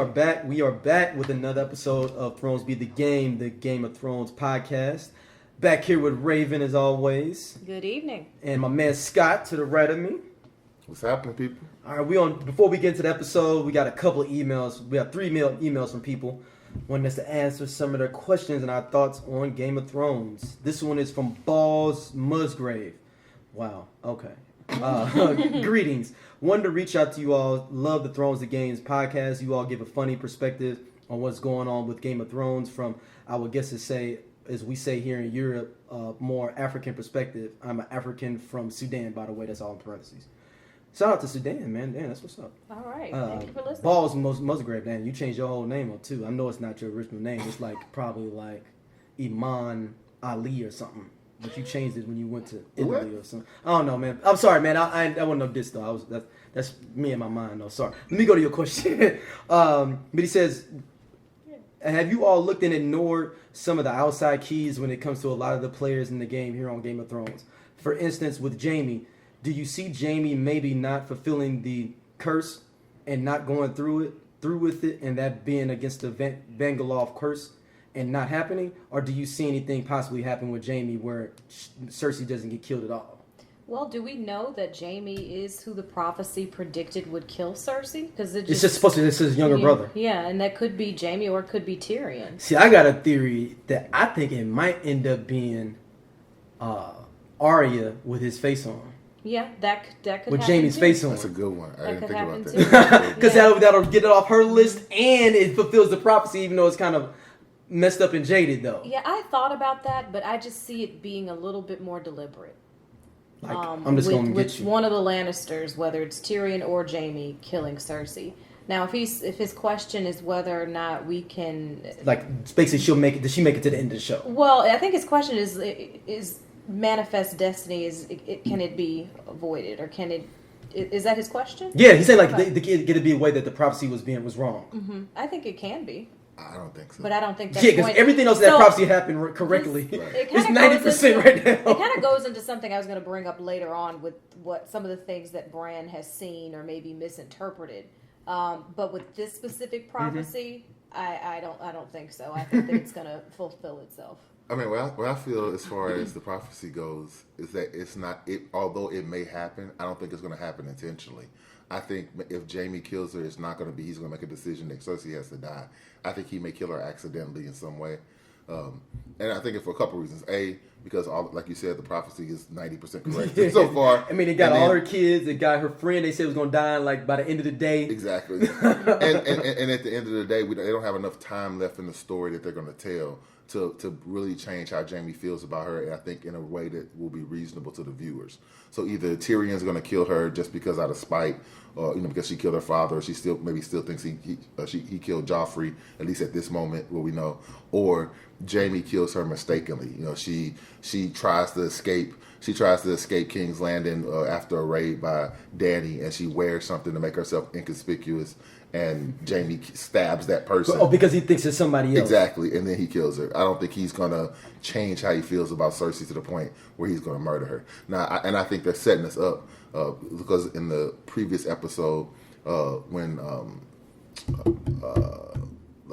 are back. We are back with another episode of Thrones Be the Game of Thrones podcast. Back here with Raven as always. Good evening. And my man Scott to the right of me. What's happening, people? All right, before we get into the episode, we got a couple of emails. We have 3 emails from people wanting us to answer some of their questions and our thoughts on Game of Thrones. This one is from Balls Musgrave. Wow, okay. Greetings. Wanted to reach out to you all. Love the Thrones the Games podcast. You all give a funny perspective on what's going on with Game of Thrones from, I would guess to say, as we say here in Europe, more African perspective. I'm an African from Sudan, by the way. That's all in parentheses. Shout out to Sudan, man. Damn, that's what's up. All right. Thank you for listening. Balls Musgrave, man. You changed your whole name up, too. I know it's not your original name. It's probably like Iman Ali or something. But you changed it when you went to Italy or something. I don't know, man. I'm sorry, man. I wasn't no diss, though. That's me in my mind, though. Sorry. Let me go to your question. But he says, have you all looked and ignored some of the outside keys when it comes to a lot of the players in the game here on Game of Thrones? For instance, with Jaime, do you see Jaime maybe not fulfilling the curse and not going through with it, and that being against the Vangelov curse and not happening? Or do you see anything possibly happen with Jaime where Cersei doesn't get killed at all? Well, do we know that Jaime is who the prophecy predicted would kill Cersei? Because it's just supposed to be his younger brother. Yeah, and that could be Jaime or it could be Tyrion. See, I got a theory that I think it might end up being Arya with his face on. Yeah, that could with happen Jaime's too. face on. That's a good one. I didn't think about that. Because that'll get it off her list, and it fulfills the prophecy, even though it's kind of messed up and jaded, though. Yeah, I thought about that, but I just see it being a little bit more deliberate. Like, I'm just going to get you. With one of the Lannisters, whether it's Tyrion or Jaime, killing Cersei. Now, if his question is whether or not we can, basically, does she make it to the end of the show? Well, I think his question is manifest destiny, can it be avoided, or is that his question? Yeah, he's saying get it be a way that the prophecy was wrong. Mm-hmm. I think it can be. I don't think so. But I don't think that's because everything else in that prophecy happened correctly. It's 90% right now. It kind of goes into something I was going to bring up later on with what some of the things that Bran has seen or maybe misinterpreted. But with this specific prophecy, I don't think so. I think that it's going to fulfill itself. I mean, what I feel as far as the prophecy goes is that it's not. Although it may happen, I don't think it's going to happen intentionally. I think if Jaime kills her, it's not going to be. He's going to make a decision that Cersei has to die. I think he may kill her accidentally in some way, and I think it for a couple reasons. A, because like you said, the prophecy is 90% correct so far. I mean, it got all her kids. It got her friend. They said was going to die by the end of the day. Exactly. and at the end of the day, they don't have enough time left in the story that they're going to tell to really change how Jaime feels about her, and I think in a way that will be reasonable to the viewers. So either Tyrion's going to kill her just because out of spite, or because she killed her father, or she still thinks he killed Joffrey, at least at this moment where we know, or Jaime kills her mistakenly. She tries to escape. She tries to escape King's Landing after a raid by Dany, and she wears something to make herself inconspicuous. And Jaime stabs that person. Oh, because he thinks it's somebody else. Exactly, and then he kills her. I don't think he's going to change how he feels about Cersei to the point where he's going to murder her. Now, I think they're setting us up because in the previous episode, when the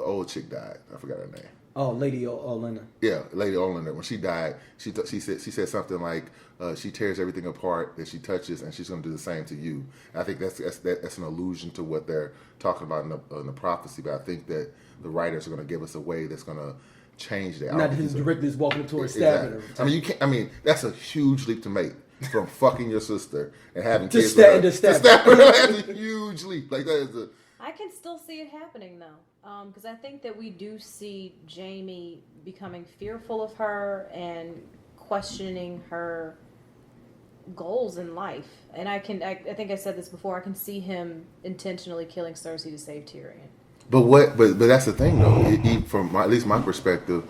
old chick died, I forgot her name. Oh, Lady Olenna. Yeah, Lady Olenna. When she died, she said something like she tears everything apart that she touches, and she's going to do the same to you. And I think that's an allusion to what they're talking about in the prophecy. But I think that the writers are going to give us a way that's going to change that. Not just directly just walking up to her, stabbing her. I mean, you can't. I mean, that's a huge leap to make from fucking your sister and having to kids with her. To stab her. That's a huge leap. Like that is a. I can still see it happening though, because I think that we do see Jaime becoming fearful of her and questioning her goals in life. And I think I said this before. I can see him intentionally killing Cersei to save Tyrion. But that's the thing though. From at least my perspective,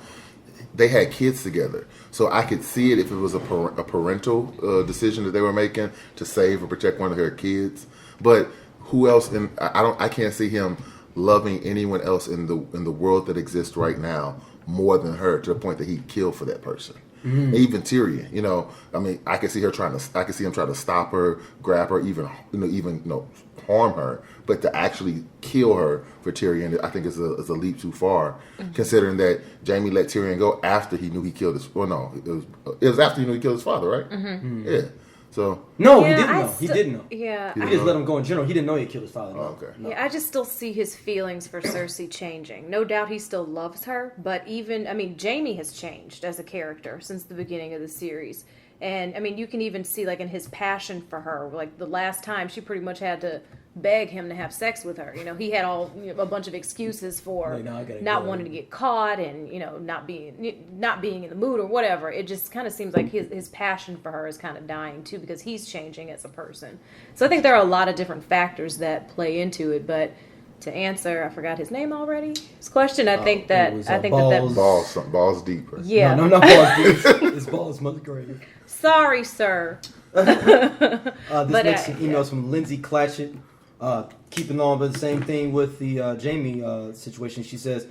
they had kids together, so I could see it if it was a parental decision that they were making to save or protect one of her kids. But who else? I can't see him loving anyone else in the world that exists right now more than her to the point that he'd kill for that person. Mm-hmm. Even Tyrion, you know, I mean, I can see him trying to stop her, grab her, even harm her, but to actually kill her for Tyrion, I think is a leap too far, considering that Jaime let Tyrion go after he knew he killed his. Well, no, it was after he knew he killed his father, right? Mm-hmm. Yeah. So no, he didn't know. He didn't know. Yeah, he just let him go in general. He didn't know he killed his father. No. Oh, okay. No. Yeah, I just still see his feelings for Cersei changing. No doubt he still loves her, but Jaime has changed as a character since the beginning of the series. And, I mean, you can even see, like, in his passion for her, like, the last time she pretty much had to beg him to have sex with her. You know, he had a bunch of excuses for not wanting to get caught and, not being in the mood or whatever. It just kind of seems like his passion for her is kind of dying, too, because he's changing as a person. So I think there are a lot of different factors that play into it, but to answer, I forgot his name already. His question, I think that balls deeper. Yeah. No, not balls deep. It's balls Musgrave. Sorry, sir. This next email is from Lindsay Clatchett. Keeping on with the same thing with the Jaime situation. She says,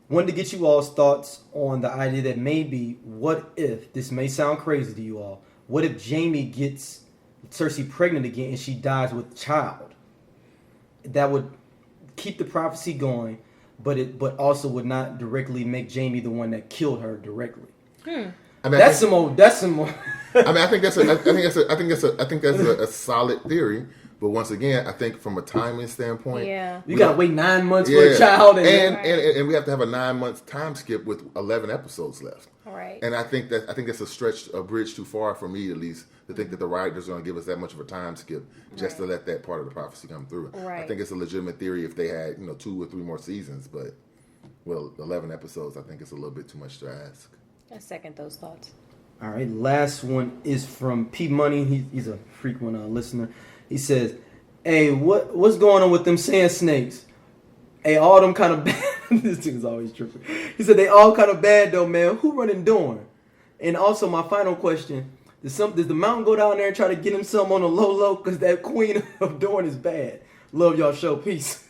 wanted to get you all's thoughts on the idea that maybe, what if, this may sound crazy to you all, what if Jaime gets Cersei pregnant again and she dies with a child? That would keep the prophecy going, but also would not directly make Jaime the one that killed her directly. I mean, that's some more. I mean, I think that's a solid theory. But once again, I think from a timing standpoint, you gotta wait 9 months for a child, and we have to have a 9 month time skip with 11 episodes left. All right. And I think that's a bridge too far for me, at least, to think that the writers are going to give us that much of a time skip just to let that part of the prophecy come through. Right. I think it's a legitimate theory if they had 2 or 3 more seasons, but 11 episodes, I think it's a little bit too much to ask. I second those thoughts. All right, last one is from P Money. He's a frequent listener. He says, "Hey, what's going on with them sand snakes? Hey, all them kind of bad." This thing is always tripping. He said they all kind of bad though, man. Who running Dorne? And also, my final question: Does the Mountain go down there and try to get him some on the low because that Queen of Dorne is bad? Love y'all show. Peace.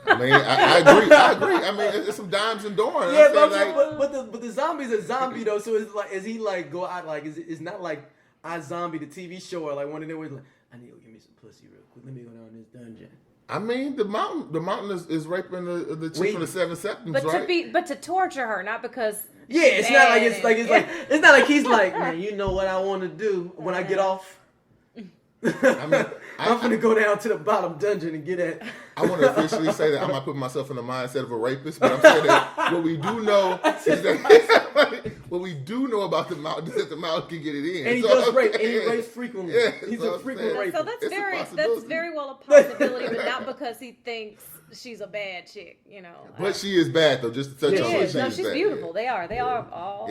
I mean, I agree. I mean, it's some dimes in Dorne. Yeah, but the zombie's a zombie though. So it's like, is he like go out like? It's not like iZombie the TV show or like one of them where it's like, I need to go get me some pussy real quick. Let me go down in this dungeon. I mean, the mountain is raping the chick from the 7 Septums, right? But to torture her, not because. Yeah, it's not like he's like, man, you know what I want to do when I get off. I mean, I'm gonna go down to the bottom dungeon and get at. I want to officially say that I'm not putting myself in the mindset of a rapist, but I'm saying that what we do know is that what we do know about the mountain is that the mountain can get it in. And he does rape, and he rapes frequently. Yeah, he's a frequent rapist. So that's very well a possibility, but not because he thinks she's a bad chick, But she is bad though. Just to touch on her, she's beautiful. They are all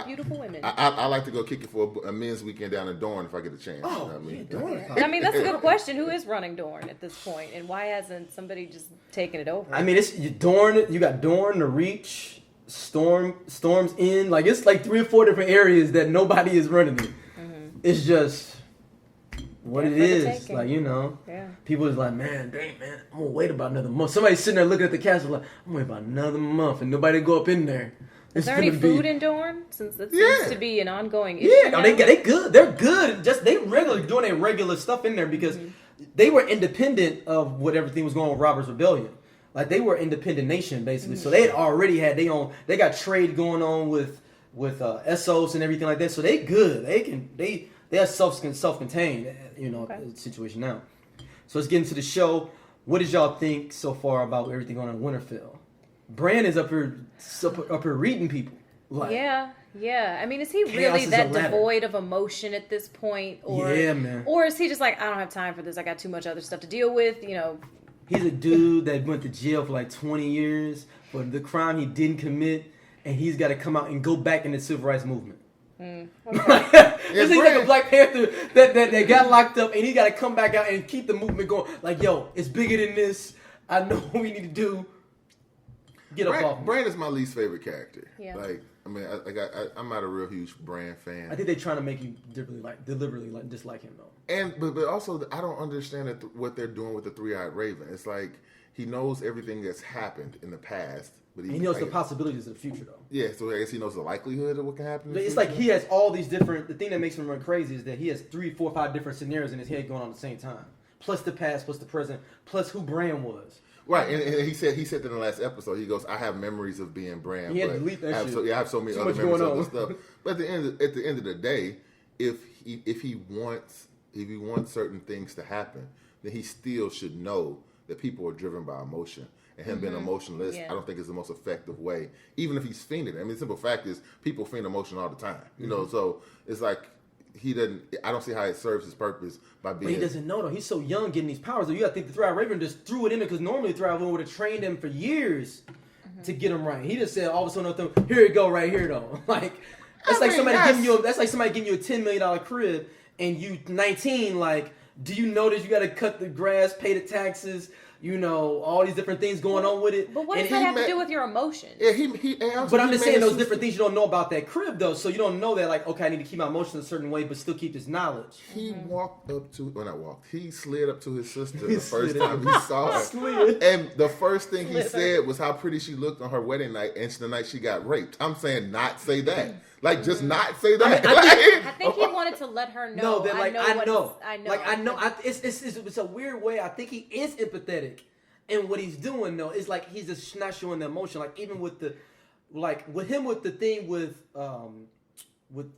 beautiful women. I like to go kick it for a men's weekend down in Dorne if I get a chance. Oh, Dorne. I mean, that's a good question. Who is running Dorne at this point, and why hasn't somebody just taken it over? I mean, it's Dorne. You got Dorne, the Reach, Storm's End. Like it's like 3 or 4 different areas that nobody is running in. Mm-hmm. It's just what it is. Like people is like, man, dang man, I'm gonna wait about another month. Somebody's sitting there looking at the castle like, I'm gonna wait about another month, and nobody go up in there. Is there any food in Dorne? Since that seems to be an ongoing issue. Yeah, no, they good. They're good. Just they regularly doing their regular stuff in there because they were independent of what everything was going on with Robert's Rebellion. Like they were an independent nation basically, so they had already had their own. They got trade going on with Essos and everything like that. So they good. They are self-contained. Situation now. So let's get into the show. What did y'all think so far about everything going on in Winterfell? Bran is up here reading people. Like, yeah. I mean, is he really that devoid of emotion at this point? Or, man. Or is he just like, I don't have time for this. I got too much other stuff to deal with, He's a dude that went to jail for like 20 years for the crime he didn't commit, and he's got to come out and go back in the civil rights movement. Okay. This is like a Black Panther that got locked up, and he got to come back out and keep the movement going. Like, yo, it's bigger than this. I know what we need to do. Get up off. Bran is my least favorite character. Yeah. Like, I mean, I'm not a real huge Bran fan. I think they're trying to make you deliberately dislike him though. And but also, I don't understand what they're doing with the 3-eyed raven. It's like he knows everything that's happened in the past, But he knows the possibilities of the future, though. Yeah, so I guess he knows the likelihood of what can happen. It's like he has all these different. The thing that makes him run crazy is that he has 3, 4, 5 different scenarios in his head going on at the same time. Plus the past, plus the present, plus who Bran was. Right, and he said that in the last episode. He goes, "I have memories of being Bran, He had but to delete that shit. I have so many Too other much memories going of on. this stuff." But at the end of the day, if he wants certain things to happen, then he still should know that people are driven by emotion. And him being emotionless, I don't think is the most effective way. Even if he's fiending. I mean, the simple fact is, people fiend emotion all the time. You know, so it's like he doesn't. I don't see how it serves his purpose by being. But he doesn't know though. He's so young getting these powers. Though you got to think the Thrive Raven just threw it in there because normally Thrive Raven would have trained him for years to get him right. He just said all of a sudden, "Here you go, right here though." Like that's like somebody giving you. That's like somebody giving you a $10 million crib and you 19. Like, do you notice you got to cut the grass, pay the taxes? You know, all these different things going on with it. But what does that have to do with your emotions? Yeah, but I'm just saying those different things you don't know about that crib, though. So you don't know that, like, okay, I need to keep my emotions a certain way, but still keep this knowledge. He walked up to, well, not walked, he slid up to his sister the first time he saw her. Slid. And the first thing he said was how pretty she looked on her wedding night and the night she got raped. I'm saying not say that. Like, just not say that. I think he wanted to let her know. No, that like I know. Like I know. It's a weird way. I think he is empathetic, and what he's doing though is like he's just not showing the emotion. Like even with the, like with him with the thing with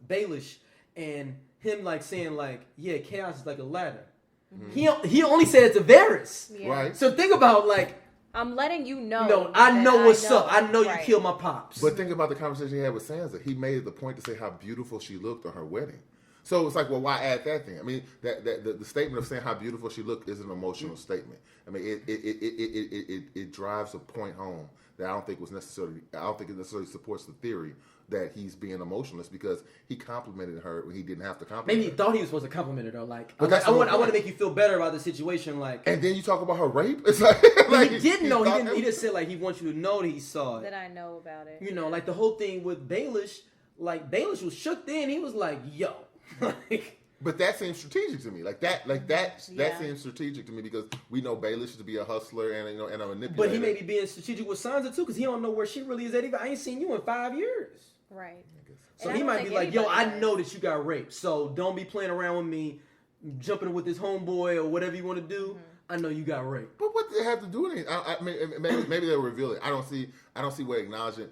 Baelish and him like saying like chaos is like a ladder. Mm-hmm. He only said it to Varys. Yeah. Right. So think about like. I'm letting you know. No, I know what's up. I know you killed my pops. But think about the conversation he had with Sansa. He made the point to say how beautiful she looked on her wedding. So it's like, well, why add that thing? I mean, the statement of saying how beautiful she looked is an emotional statement. I mean, it drives a point home that I don't think it necessarily supports the theory that he's being emotionless because he complimented her when he didn't have to compliment Maybe he her. thought he was supposed to compliment her though. Like, But I want to make you feel better about the situation. Like, and then you talk about her rape. It's like, he didn't know. He just said like he wants you to know that he saw it. That I know about it. You know, like the whole thing with Baelish. Like Baelish was shook. Then he was like, "Yo." Like, but that seems strategic to me. That seems strategic to me because we know Baelish to be a hustler and and a manipulator. But he may be being strategic with Sansa too because he don't know where she really is at. I ain't seen you in 5 years. Right. So he might be like, "Yo, I know that you got raped. So don't be playing around with me, jumping with this homeboy or whatever you want to do. I know you got raped." But what do they have to do with it? I mean, maybe they'll reveal it. I don't see what acknowledging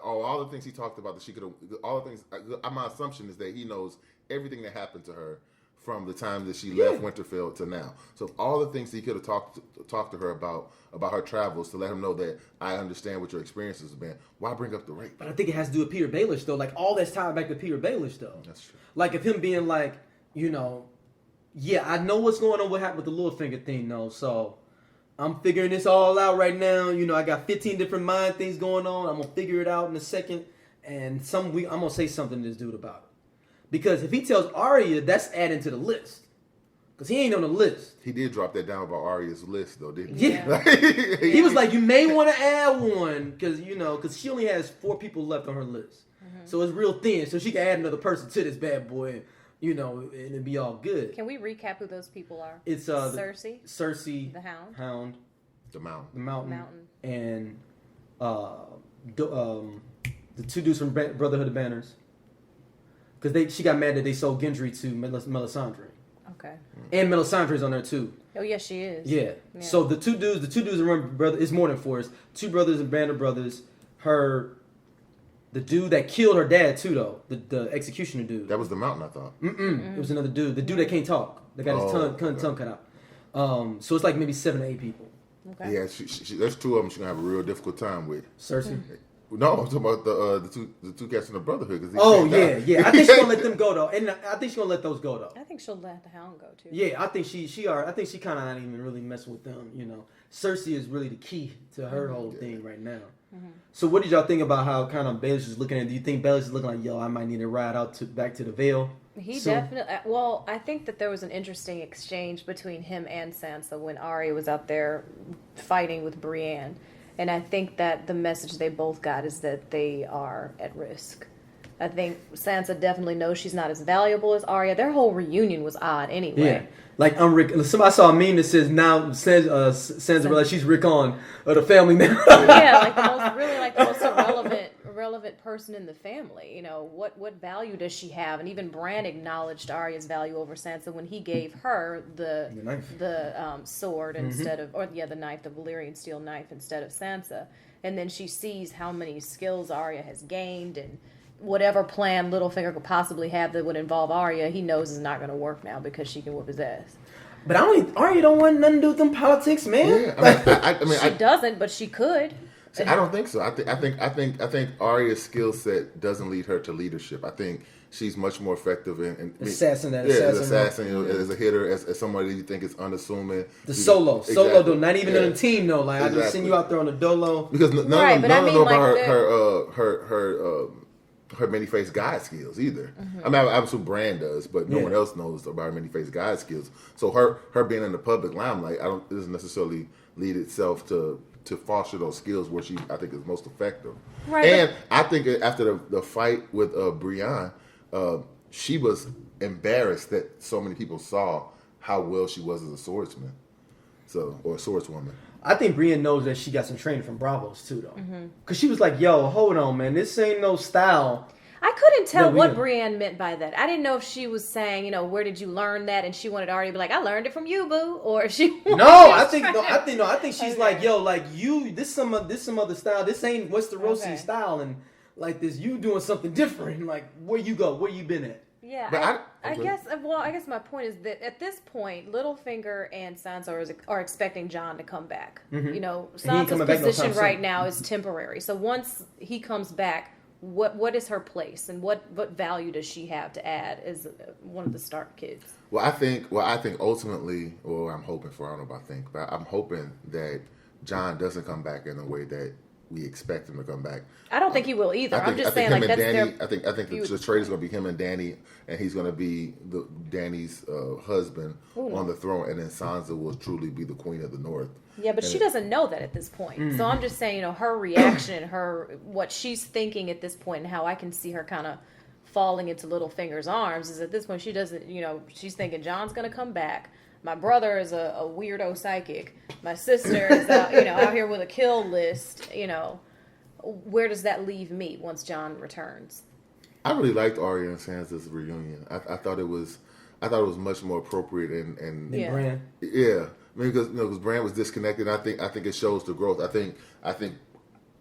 all the things he talked about that she could have. All the things. My assumption is that he knows everything that happened to her from the time that she left Winterfell to now. So all the things he could have talked to her about her travels to let him know that I understand what your experiences have been. Why bring up the rape? But I think it has to do with Peter Baelish though. Like all that's tied back to Peter Baelish though. That's true. Like if him being like, I know what's going on. What happened with the Littlefinger thing though. So I'm figuring this all out right now. I got 15 different mind things going on. I'm gonna figure it out in a second, and I'm gonna say something to this dude about it. Because if he tells Arya, that's adding to the list. Because he ain't on the list. He did drop that down about Arya's list, though, didn't he? Yeah. He was like, you may want to add one. Because she only has 4 people left on her list. Mm-hmm. So it's real thin. So she can add another person to this bad boy, and it'd be all good. Can we recap who those people are? It's Cersei. The Hound. The Mountain. And the 2 dudes from Brotherhood of Banners. Because she got mad that they sold Gendry to Melisandre. Okay. And Melisandre's on there too. Oh yes, she is. Yeah. So the two dudes in brother. It's more than 4. It's 2 brothers and Banner brothers. The dude that killed her dad too, though. The executioner dude. That was the Mountain, I thought. It was another dude. The dude that can't talk. That got his tongue cut out. So it's like maybe 7 to 8 people. Okay. Yeah, there's 2 of them she's gonna have a real difficult time with. Cersei. No, I'm talking about the two cats in the Brotherhood. Yeah. I think she's gonna let them go though, and I think she's gonna let those go though. I think she'll let the Hound go too. Yeah, I think she kind of not even really messing with them. Cersei is really the key to her whole thing right now. Mm-hmm. So what did y'all think about how kind of Baelish is looking at it? Do you think Baelish is looking like, I might need to ride out back to the Vale? He definitely. Well, I think that there was an interesting exchange between him and Sansa when Arya was out there fighting with Brienne. And I think that the message they both got is that they are at risk. I think Sansa definitely knows she's not as valuable as Arya. Their whole reunion was odd anyway. Yeah. Like somebody saw a meme that says now Sansa realized she's Rickon of the family now. Yeah, like the most irrelevant person in the family. You know, what value does she have? And even Bran acknowledged Arya's value over Sansa when he gave her the sword instead of, the knife, the Valyrian steel knife instead of Sansa. And then she sees how many skills Arya has gained, and whatever plan Littlefinger could possibly have that would involve Arya, he knows is not going to work now because she can whoop his ass. But Arya don't want nothing to do with them politics, man. Yeah, she doesn't, but she could. See, I don't think so. I think Arya's skill set doesn't lead her to leadership. I think she's much more effective in assassin. As a hitter, as somebody you think is unassuming. Solo though, not even in a team though. Like I just send you out there on a dolo because none of them know about her many-faced guide skills either. I mean, obviously Bran does, but no one else knows about her many-faced guide skills. So her being in the public limelight, it doesn't necessarily lead itself to foster those skills where I think is most effective. Right. And I think after the fight with Brienne, she was embarrassed that so many people saw how well she was as a swordsman, or a swordswoman. I think Brienne knows that she got some training from Bravos too, though, because she was like, "Yo, hold on, man, this ain't no style." I couldn't tell what Brienne meant by that. I didn't know if she was saying, you know, where did you learn that? And she wanted Arya to be like, I learned it from you, boo. Or if she I think she's like, yo, like you, this some other style. This ain't Westerosi style, and like this, you doing something different. Like where you go, where you been at? Yeah, I guess my point is that at this point, Littlefinger and Sansa are expecting Jon to come back. You know, Sansa's position right now is temporary. So once he comes back, what is her place and what value does she have to add as one of the Stark kids? Well, I think ultimately, I'm hoping for. I don't know about think, but I'm hoping that Jon doesn't come back in the way that we expect him to come back. I don't think he will either. I'm just saying, like, that's Danny, I think the trade is going to be him and Danny, and he's going to be Danny's husband on the throne, and then Sansa will truly be the Queen of the North. Yeah, but she doesn't know that at this point. So I'm just saying, you know, her reaction, what she's thinking at this point, and how I can see her kind of falling into Littlefinger's arms is at this point she doesn't, you know, she's thinking Jon's going to come back. My brother is a weirdo psychic. My sister is out here with a kill list. You know, where does that leave me once Jon returns? I really liked Arya and Sansa's reunion. I thought it was much more appropriate and Bran. Yeah, I mean, because Bran was disconnected. I think it shows the growth. I think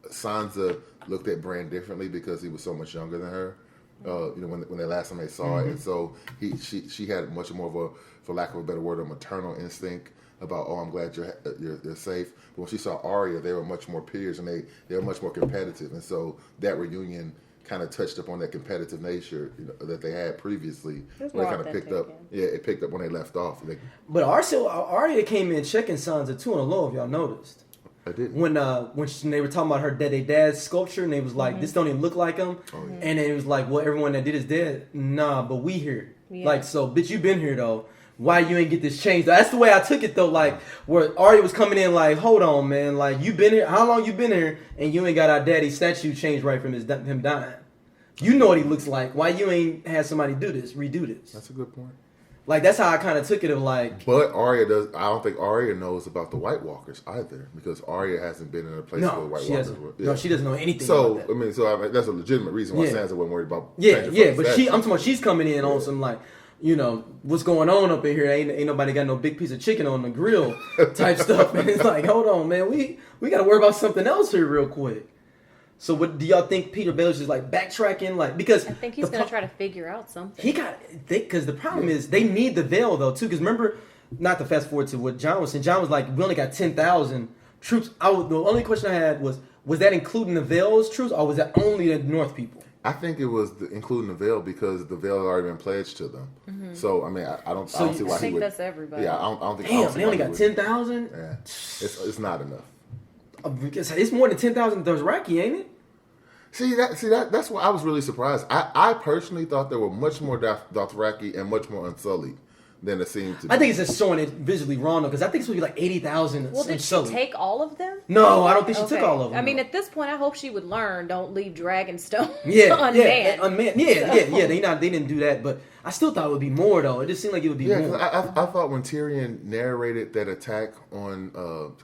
Sansa looked at Bran differently because he was so much younger than her. When the last time they saw it, and so she had much more of a, for lack of a better word, a maternal instinct about, oh, I'm glad you're safe. But when she saw Arya, they were much more peers, and they were much more competitive, and so that reunion kind of touched upon that competitive nature that they had previously. It kind of picked up. Yeah, it picked up when they left off. But Arya came in checking Sansa too on the low. If y'all noticed. I didn't. When they were talking about their dad's sculpture, and they was like, this don't even look like him. Oh, yeah. And then it was like, well, everyone that did is dead. Nah, but we here. Yeah. Like, so, bitch, you been here, though. Why you ain't get this changed? That's the way I took it, though. Like, where Arya was coming in like, hold on, man. Like, you been here? How long you been here? And you ain't got our daddy's statue changed right from him dying. You know what he looks like. Why you ain't had somebody redo this? That's a good point. Like, that's how I kind of took it of like... But Arya does... I don't think Arya knows about the White Walkers either, because Arya hasn't been in a place where White Walkers were. Yeah. No, she doesn't know anything about that. That's a legitimate reason why Sansa wasn't worried about... Yeah, but I'm talking about she's coming in on some, like, what's going on up in here? Ain't nobody got no big piece of chicken on the grill type stuff. And it's like, hold on, man. We got to worry about something else here real quick. So what do y'all think Peter Baelish is like backtracking? Like, because I think he's going to try to figure out something. He got because the problem is they need the veil though too. Because remember, not to fast forward to what Jon was saying. Jon was like, we only got 10,000 troops. The only question I had was that including the veil's troops, or was that only the North people? I think it was including the veil because the veil had already been pledged to them. Mm-hmm. So I mean, I don't see why he would. I think that's everybody. Yeah, I don't think. Damn, they only got 10,000. Yeah, it's not enough. Because it's more than 10,000 Dothraki, ain't it? See that's why I was really surprised. I personally thought there were much more Dothraki and much more Unsullied than it seemed to be. I think it's just showing it visually wrong though, because I think it's supposed to be like 80,000. Well, did she take all of them? No, I don't think she took all of them. I mean, at this point, I hope she would learn. Don't leave Dragonstone unmanned. unmanned. Yeah. They didn't do that, but I still thought it would be more though. It just seemed like it would be more. I thought when Tyrion narrated that attack on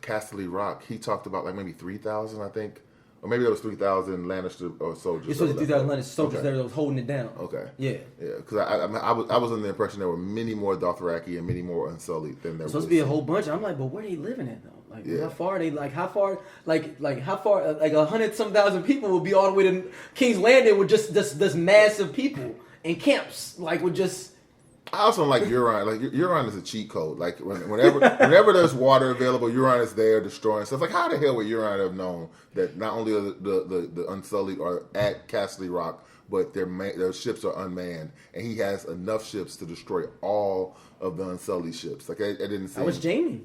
Casterly Rock, he talked about like maybe 3,000, I think. Or maybe there was 3,000 Lannister soldiers. It's supposed to be 3,000 Lannister soldiers there that was holding it down. Okay. Yeah. Because I was under the impression there were many more Dothraki and many more Unsullied than there was. Supposed to be a whole bunch. I'm like, but where are they living at though? Like, how far are they? Like, how far? Like 100-some thousand people will be all the way to King's Landing with just this massive people in camps. Like, with just. I also like Euron. Like Euron is a cheat code. Like whenever there's water available, Euron is there destroying stuff. Like how the hell would Euron have known that not only are the Unsullied are at Casterly Rock, but their ships are unmanned, and he has enough ships to destroy all of the Unsullied ships. Like I didn't see. That was Jaime.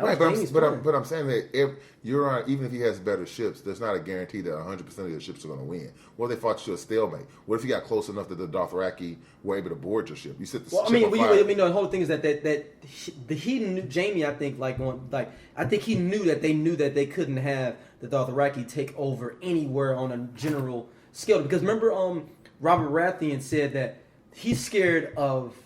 Right, but I'm saying that if Euron, even if he has better ships, there's not a guarantee that 100% of the ships are going to win. What if they fought you a stalemate? What if you got close enough that the Dothraki were able to board your ship? You set the ship on fire. The whole thing is that he knew Jaime. I think I think he knew that they couldn't have the Dothraki take over anywhere on a general scale. Because remember, Robert Baratheon said that he's scared of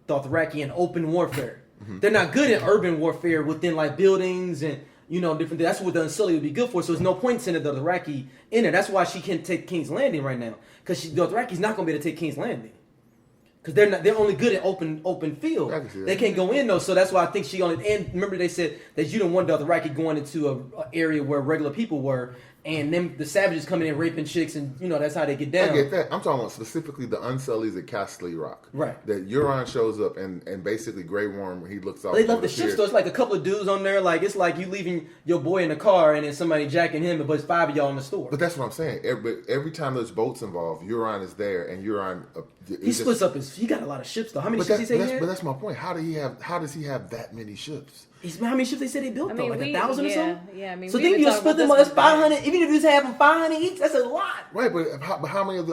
Dothraki in open warfare. They're not good at urban warfare within like buildings and different things. That's what the Unsullied would be good for. So there's no point in sending the Dothraki in there. That's why she can't take King's Landing right now, because the Dothraki's not going to be able to take King's Landing, because they're only good at open field. They can't go in though. So that's why I think she only. And remember they said that you don't want Dothraki going into an area where regular people were. And then the savages coming in raping chicks, and that's how they get down. I get that. I'm talking about specifically the Unsullieds at Casterly Rock. Right. That Euron shows up and basically Grey Worm, he looks off. They left the ship, so it's like a couple of dudes on there. Like it's like you leaving your boy in the car and then somebody jacking him, but it's 5 of y'all in the store. But that's what I'm saying. Every time there's boats involved, Euron is there, and Euron he splits up he got a lot of ships though. How many ships he say he had? But that's my point. How does he have that many ships? How many ships they said they built though? Like 1,000 or something? Yeah, I mean, so then you split them up. That's 500. Even if you just have them 500 each, that's a lot. Right, but how many of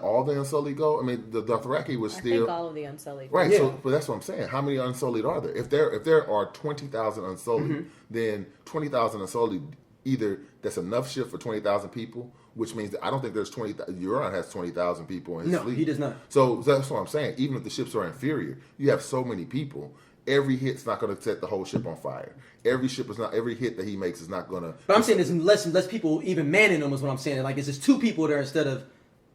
all the Unsullied go? I mean, the Dothraki was still. I think all of the Unsullied. Right, yeah. So but that's what I'm saying. How many Unsullied are there? If there are 20,000 Unsullied, then 20,000 Unsullied, either that's enough ships for 20,000 people, which means that I don't think there's 20,000. Euron has 20,000 people in his fleet. No, he does not. So that's what I'm saying. Even if the ships are inferior, you have so many people. Every hit's not going to set the whole ship on fire. Every hit that he makes is not going to. But I'm saying there's less and less people even manning them. Is what I'm saying. Like it's just 2 people there instead of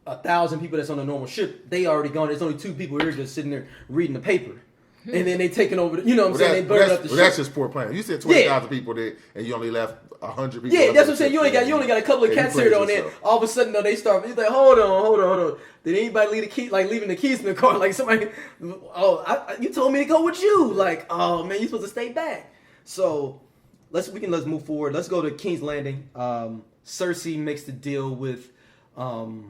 1,000 people that's on a normal ship. They already gone. There's only 2 people here just sitting there reading the paper, and then they taking over. What I'm saying? They burn up the ship. That's just poor planning. You said 20,000 people there, and you only left 100 people. Yeah, that's what I'm saying. You only got a couple of cats here on there. All of a sudden, though, they start. He's like, hold on. Did anybody leave the key? Like leaving the keys in the car? Like somebody? You told me to go with you. Like, oh man, you supposed to stay back. So let's move forward. Let's go to King's Landing. Cersei makes the deal with the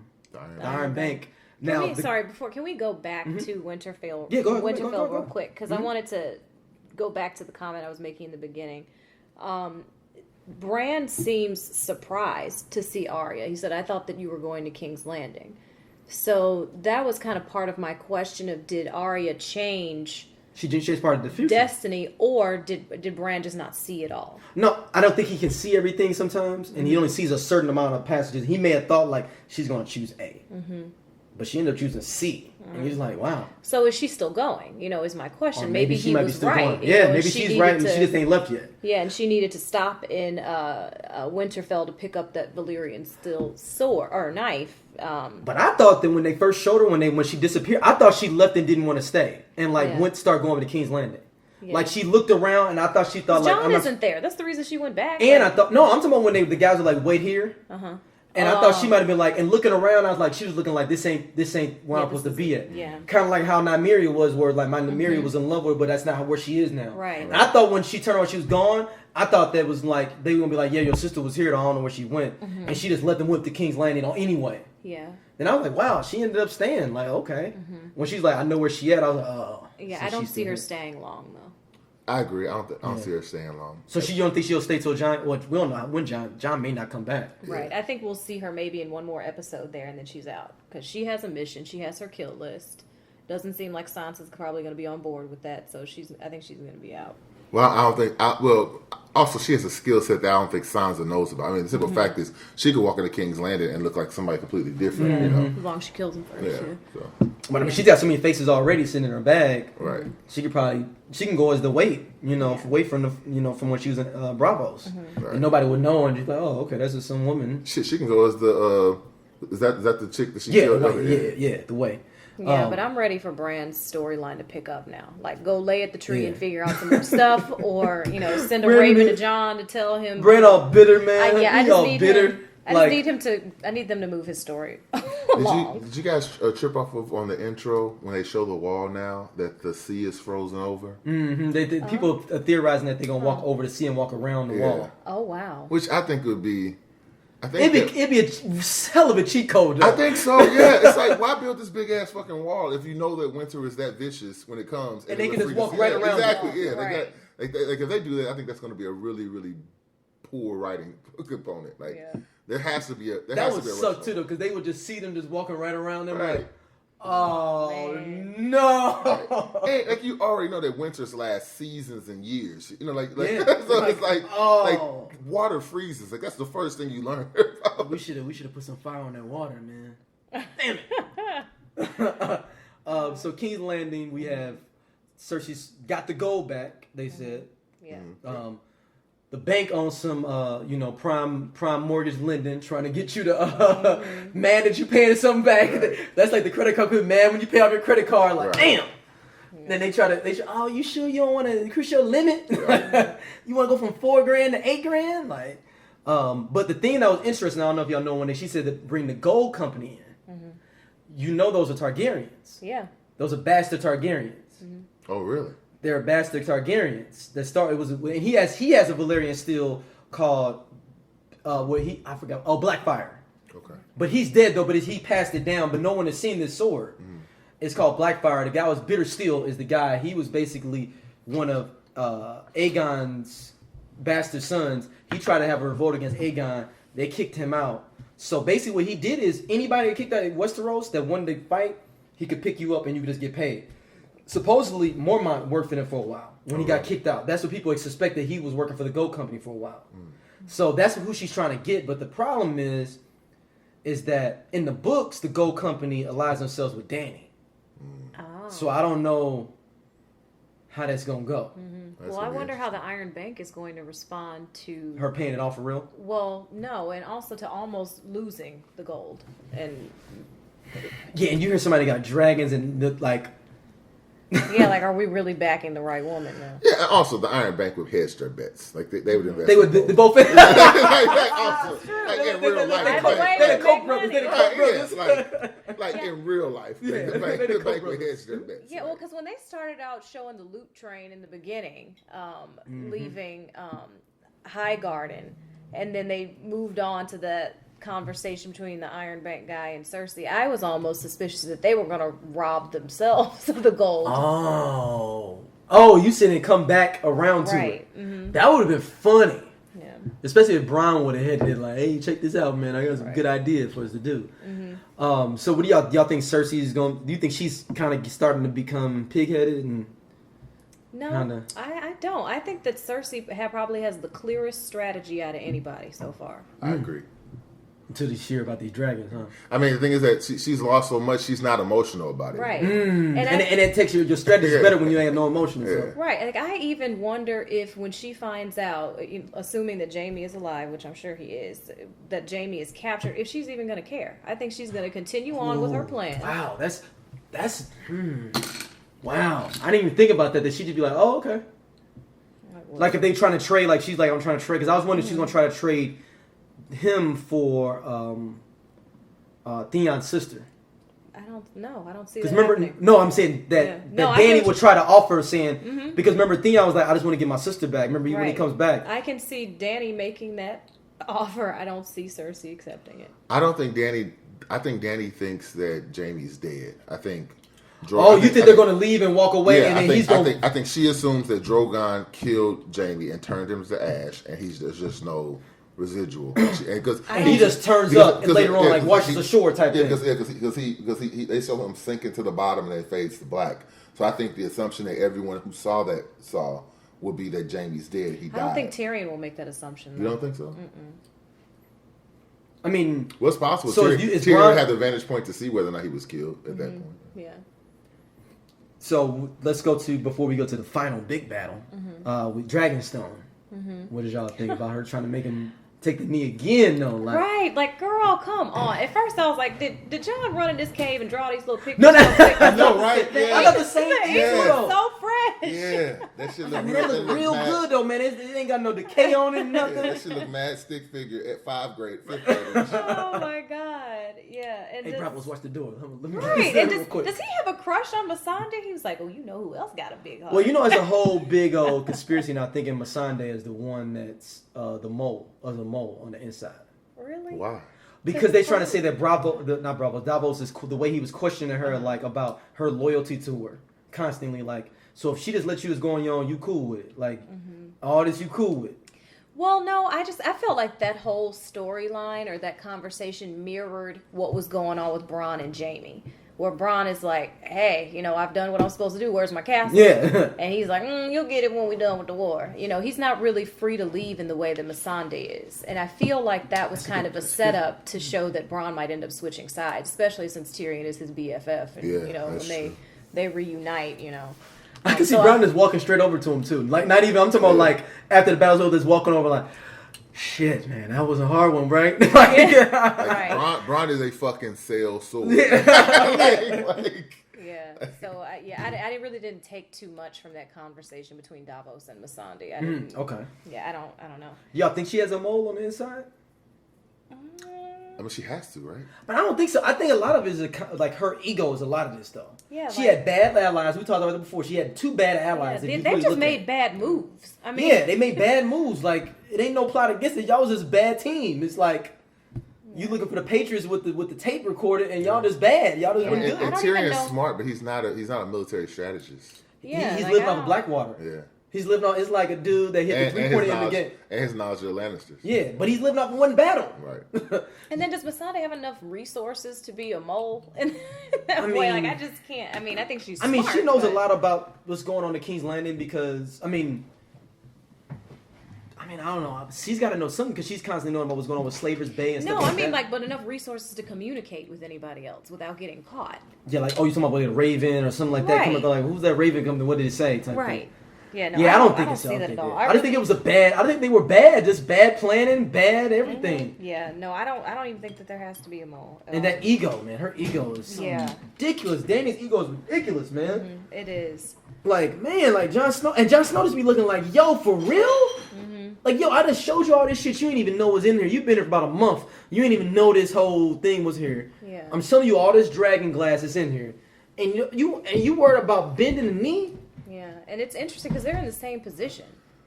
Iron Bank. Now, can we go back to Winterfell? Yeah, go ahead. Winterfell real quick, because I wanted to go back to the comment I was making in the beginning. Bran seems surprised to see Arya. He said, "I thought that you were going to King's Landing." So that was kind of part of my question of, did Arya change? She's part of the future. Destiny, or did Bran just not see it all? No, I don't think he can see everything sometimes, and he only sees a certain amount of passages. He may have thought like she's going to choose A, but she ended up choosing C, and he's like, "Wow." So is she still going? Is my question. Or maybe he was right. Yeah, maybe she's right, and she just ain't left yet. Yeah, and she needed to stop in Winterfell to pick up that Valyrian steel sword or knife. But I thought that when they first showed her, when she disappeared, I thought she left and didn't want to stay, and went to start going over to King's Landing. Yeah. Like she looked around, and I thought she thought Jon isn't there. That's the reason she went back. And I thought I'm talking about when the guys were like, "Wait here." And I thought she might have been like, and looking around, I was like, she was looking like this ain't where I'm supposed to be at. Yeah. Kind of like how Nymeria was, where like my Nymeria was in love with her, but that's not where she is now. Right. And I thought when she turned around, she was gone. I thought that was like they were gonna be like, yeah, your sister was here. I don't know where she went, and she just let them whip the King's Landing on anyway. Yeah. Then I was like, wow, she ended up staying. Like, okay. When she's like, I know where she at. I was like, oh. Yeah, so I don't see her staying long though. I agree. I don't see her staying long. So you don't think she'll stay till Jon? Well, we don't know when Jon may not come back. Right. I think we'll see her maybe in one more episode there, and then she's out because she has a mission. She has her kill list, Doesn't seem like Sansa's probably going to be on board with that, so I think she's going to be out. Well, I don't think. Also, she has a skill set that I don't think Sansa knows about. I mean, the simple fact is, she could walk into King's Landing and look like somebody completely different. Yeah, You know, as long as she kills him first. yeah. Yeah. So, But I mean, she's got so many faces already sitting in her bag. right. She can go as the weight, away from from when she was in Bravos, Right. and nobody would know, and she's like, oh, okay, that's just some woman. She can go as the. Is that the chick that she Yeah, killed? the way, the way. Yeah, but I'm ready for Bran's storyline to pick up now. Like, go lay at the tree and Yeah. figure out some more stuff, or send a Bran raven need- to Jon to tell him. Bran all bitter, man. I He just all need bitter. him. I need them to move his story along. Did you guys trip off of on the intro when they show the wall now that the sea is frozen over? Mm-hmm. People are theorizing that they're gonna walk over the sea and walk around the wall. Oh wow! Which I think would be. I think It'd be a hell of a cheat code. Though. I think so. Yeah, it's like why build this big ass fucking wall if you know that winter is that vicious when it comes, And they can it'll just freeze walk us. right Yeah, around. Exactly. Yeah, Right. if they do that, I think that's going to be a really, really poor writing component. Like there has to be a That would suck too, though, because they would just see them just walking right around them. Right. Like, oh Man. no! And like you already know that winters last seasons and years. Yeah. So it's like oh. water freezes. Like that's the first thing you learn. We should have put some fire on that water, man. Damn it. So King's Landing, we have Cersei's got the gold back. They said. Yeah. The bank owns some, prime mortgage lending, trying to get you to mad that you paying something back. Right. That's like the credit card people mad when you pay off your credit card. Like, Right. damn. Then they say, oh, you sure you don't want to increase your limit? Right. You want to go from $4,000 to $8,000? Like, but the thing that was interesting, I don't know if y'all know, when she said to bring the gold company in, you know those are Targaryens. Yeah. Those are bastard Targaryens. Oh really? They're bastard Targaryens. And he has a Valyrian steel called I forgot. Oh, Blackfire. Okay. But he's dead though. But he passed it down. But no one has seen this sword. It's called Blackfire. The guy was Bitter Steel. Is the guy. He was basically one of Aegon's bastard sons. He tried to have a revolt against Aegon. They kicked him out. So basically, what he did is anybody that kicked out in Westeros that wanted to fight, he could pick you up and you could just get paid. Supposedly, Mormont worked in it for a while when he got kicked out. That's what people suspected. He was working for the Gold Company for a while. So that's who she's trying to get. But the problem is that in the books, the Gold Company allies themselves with Dany. Oh. So I don't know how that's going to go. Well, I wonder how the Iron Bank is going to respond to Her paying it off for real? Well, no, and also to almost losing the gold. And Yeah, and you hear somebody got dragons and look like... yeah, like, are we really backing the right woman now? Yeah, and also the Iron Bank would hedge their bets. Like they would invest. They would in they both. both... Like in real life. Either Like, way, They're the they Koch make brothers. They're the money. Koch brothers. like in real life. Yeah, The bank they're the would Koch hedge brothers. their bets. Yeah, well, because when they started out showing the loot train in the beginning, leaving Highgarden, and then they moved on to the conversation between the Iron Bank guy and Cersei, I was almost suspicious that they were going to rob themselves of the gold. Oh, you said it come back around to Right. it. That would have been funny. Yeah. Especially if Bron would have had it like, hey, check this out, man. I got some good idea for us to do. So what do y'all think Cersei is going? Do you think she's kind of starting to become pig-headed? And No, kinda- I don't. I think that Cersei probably has the clearest strategy out of anybody so far. I agree. until you hear about these dragons, huh? I mean, the thing is that she's lost so much, she's not emotional about it. Right. And it takes your strategy is better when you ain't have no emotion. Yeah. So. Right. Like, I even wonder if when she finds out, assuming that Jaime is alive, which I'm sure he is, that Jaime is captured, if she's even going to care. I think she's going to continue on with her plan. Wow, that's wow. I didn't even think about that she'd just be like, oh, okay. Like if they trying to trade, like she's like, I'm trying to trade, because I was wondering if she's going to try to trade him for Theon's sister. I don't know. I don't see Because that remember, happening. no, I'm saying that, Yeah. that No, I Dany get would you. try to offer saying, because remember Theon was like, I just want to get my sister back. Remember when he Right. comes back. I can see Dany making that offer. I don't see Cersei accepting it. I think Dany thinks that Jaime's dead. I think. You think they're going to leave and walk away, and then he's going? I think she assumes that Drogon killed Jaime and turned him to ash, and there's just no residual. And he just turns up and later on, like, washes ashore type thing. Because they show him sinking to the bottom and then it fades to black. So I think the assumption that everyone who saw would be that Jaime's dead. He died. I don't think Tyrion will make that assumption. You don't think so? Mm-mm. I mean, well, it's possible. So Tyrion had the vantage point to see whether or not he was killed at that point. Yeah. So let's go to, before we go to the final big battle, with Dragonstone. What did y'all think about her trying to make him take the knee again, though? Like, right, like, girl, come on. At first I was like, did John run in this cave and draw these little pictures? No, I know, right? Yeah. I got the same thing, though. So fresh. Yeah, that shit look that look real good, though, man. It ain't got no decay on it, nothing. Yeah, that shit look mad stick figure at 5th grade. Oh my god, yeah. And hey, Bravo, let's watch the door. Let me right, and does he have a crush on Missandei? He was like, oh, you know who else got a big heart? Well, you know, it's a whole big old conspiracy now thinking Missandei is the one that's the mole on the inside. Really? Why? Because they're trying to say that Davos is the way he was questioning her, like, about her loyalty to her constantly. Like, so if she just lets you just go on your own, you cool with it. Like, all this you cool with. Well, no, I felt like that whole storyline or that conversation mirrored what was going on with Bronn and Jaime. Where Bronn is like, hey, you know, I've done what I'm supposed to do. Where's my castle? Yeah. And he's like, you'll get it when we're done with the war. You know, he's not really free to leave in the way that Missandei is. And I feel like that was kind of a setup to show that Bronn might end up switching sides, especially since Tyrion is his BFF. And, you know, when they reunite, you know. I can see Bronn just walking straight over to him, too. Like, not even, I'm talking about, like, after the battle's over, just walking over, like, shit, man, that was a hard one, right? Right. Bronn is a fucking sail sword. So I really didn't take too much from that conversation between Davos and Missandei. I didn't. Okay. Yeah, I don't know. Y'all think she has a mole on the inside? I mean, she has to, right? But I don't think so. I think a lot of it is like her ego is a lot of this, though. Yeah, she had bad allies. We talked about it before. She had 2 bad allies. Yeah, they just made bad moves. I mean, yeah, they made bad moves. Like, it ain't no plot against it. Y'all was just a bad team. It's like you looking for the Patriots with the tape recorded, and y'all just bad. Y'all just wasn't good. And Tyrion's smart, but he's not a military strategist. Yeah, he's living off of Blackwater. Yeah. He's living on. It's like a dude that hit the 3-pointer in the game. And his knowledge of the Lannisters. Yeah, but he's living off of one battle. Right. And then does Missandei have enough resources to be a mole in that way? Like, I just can't. I mean, I think she's smart. I mean, she knows a lot about what's going on in King's Landing because, I mean, I don't know. She's got to know something because she's constantly knowing about what's going on with Slaver's Bay and stuff like that. No, I mean, but enough resources to communicate with anybody else without getting caught. Yeah, like, oh, you talking about a Raven or something like that? Right. Like, who's that Raven coming? What did it say? Right. Thing. Yeah, no, I don't think it's that at all. I don't think it was a bad. I think they were bad, just bad planning, bad everything. Mm-hmm. Yeah, no, I don't even think that there has to be a mole. And that ego, man, her ego is ridiculous. Dany's ego is ridiculous, man. Mm-hmm. It is. Like, man, like Jon Snow, and Jon Snow just be looking like, yo, for real? Mm-hmm. Like, yo, I just showed you all this shit. You ain't even know was in here. You've been here for about a month. You ain't even know this whole thing was here. Yeah. I'm showing you all this dragon glass that's in here, and you worried about bending the knee? Yeah, and it's interesting because they're in the same position.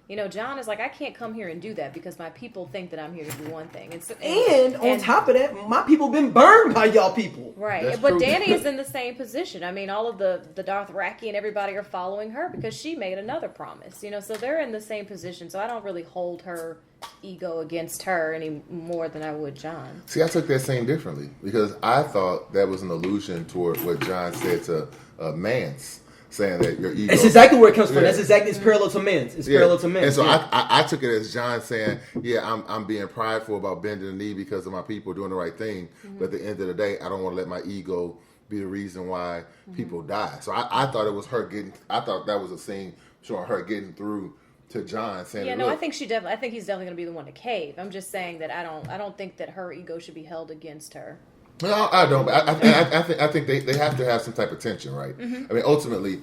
You know, Jon is like, I can't come here and do that because my people think that I'm here to do one thing. And on top of that, my people been burned by y'all people. Right, that's but true. Dany is in the same position. I mean, all of the Dothraki and everybody are following her because she made another promise. You know, so they're in the same position. So I don't really hold her ego against her any more than I would Jon. See, I took that saying differently because I thought that was an allusion toward what Jon said to Mance. Saying that your ego. It's exactly where it comes from. That's exactly. It's parallel to men's. It's parallel to men's. And so I took it as Jon saying, I'm being prideful about bending the knee because of my people doing the right thing. Mm-hmm. But at the end of the day, I don't want to let my ego be the reason why people die. So I thought it was her getting. I thought that was a scene showing her getting through to Jon saying. Yeah, no, I think he's definitely going to be the one to cave. I'm just saying that I don't think that her ego should be held against her. No, I don't. But I think they have to have some type of tension, right? Mm-hmm. I mean, ultimately,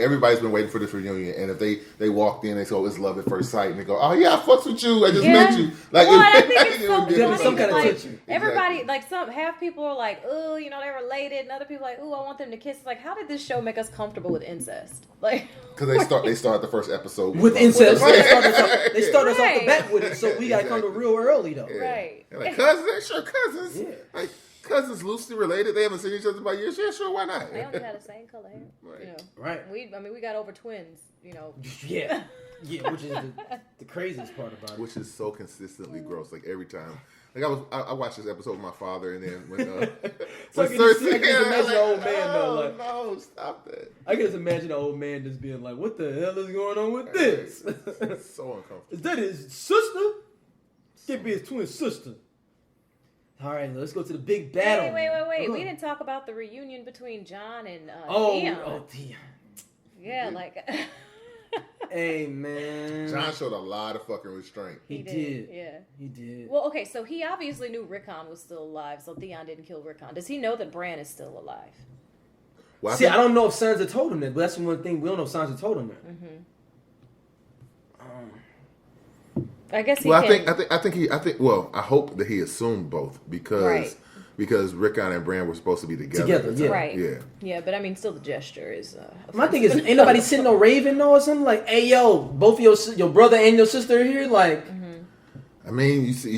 everybody's been waiting for this reunion, and if they walked in, they say, "Oh, it's love at first sight," and they go, "Oh yeah, I fucks with you. I just met you." Like, well, I think it's so funny. Some kind of tension. Everybody, like, half people are like, "Oh, you know, they're related," and other people are like, "Oh, I want them to kiss." Like, how did this show make us comfortable with incest? Like, because they start the first episode with incest. They start us off the bat with it, so we got to come to real early though. Right? Like, cousins, sure, cousins. Yeah. Like, Cousins loosely related. They haven't seen each other by years. Yeah, sure, why not? They only had the same color hair. Right. You know. Right. We got over twins. You know. Yeah. Yeah, which is the craziest part about it. Which is so consistently gross. Like every time. Like I watched this episode with my father, and then when So I can just imagine an old man like, though. oh, Like, no, stop that. I can just imagine an old man just being like, "What the hell is going on with this? It's so uncomfortable. Is that his sister? Can't be his twin sister." All right, let's go to the big battle. Wait. We didn't talk about the reunion between John and Theon. Oh, Theon. Yeah, like. Hey, man. John showed a lot of fucking restraint. He did. Yeah. He did. Well, okay, so he obviously knew Rickon was still alive, so Theon didn't kill Rickon. Does he know that Bran is still alive? Well, I don't know if Sansa told him that, but that's one thing we don't know if Sansa told him that. I guess he well, can. I think. Well, I hope that he assumed both because Rickon and Bran were supposed to be together. Yeah. Right. Yeah. Yeah, but I mean, still the gesture is. My thing is, ain't nobody sitting on Raven or something like, "Hey, yo, both of your brother and your sister are here." Like, I mean, you see,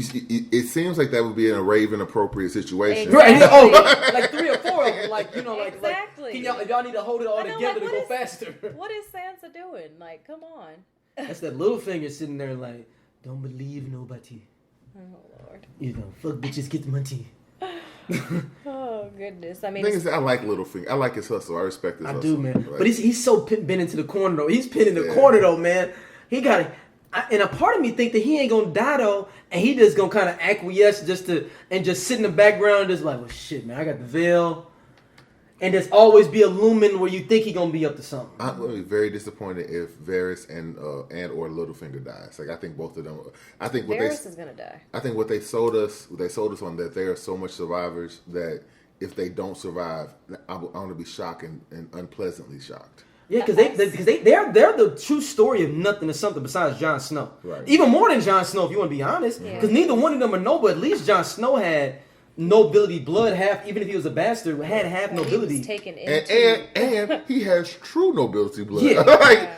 it seems like that would be in a Raven appropriate situation. Exactly. right? Oh, like 3 or 4 of them. Like, you know, like, Exactly. like y'all need to hold it all together to go faster. What is Sansa doing? Like, come on. That's that little finger sitting there like, don't believe nobody. Oh Lord. You know, fuck bitches, get the money. Oh goodness. I mean, The thing is, I like Littlefinger. I like his hustle. I respect his hustle. I do, man. Like, But he's so been into the corner though. He's been in the corner though, man. He got it. And a part of me think that he ain't gonna die though, and he just gonna kind of acquiesce just sit in the background, just like, well, shit, man, I got the veil, and just always be a lumen where you think he gonna be up to something. I'm gonna be very disappointed if Varys and or Littlefinger dies. Like I think both of them. I think Varys is gonna die. I think what they sold us on that there are so much survivors that if they don't survive, I'm gonna be shocked and unpleasantly shocked. Yeah, because they're the true story of nothing to something besides Jon Snow. Right. Even more than Jon Snow, if you want to be honest. Because neither one of them are noble. At least Jon Snow had nobility, blood, even if he was a bastard, had half nobility. He was taken into... And he has true nobility blood. Yeah.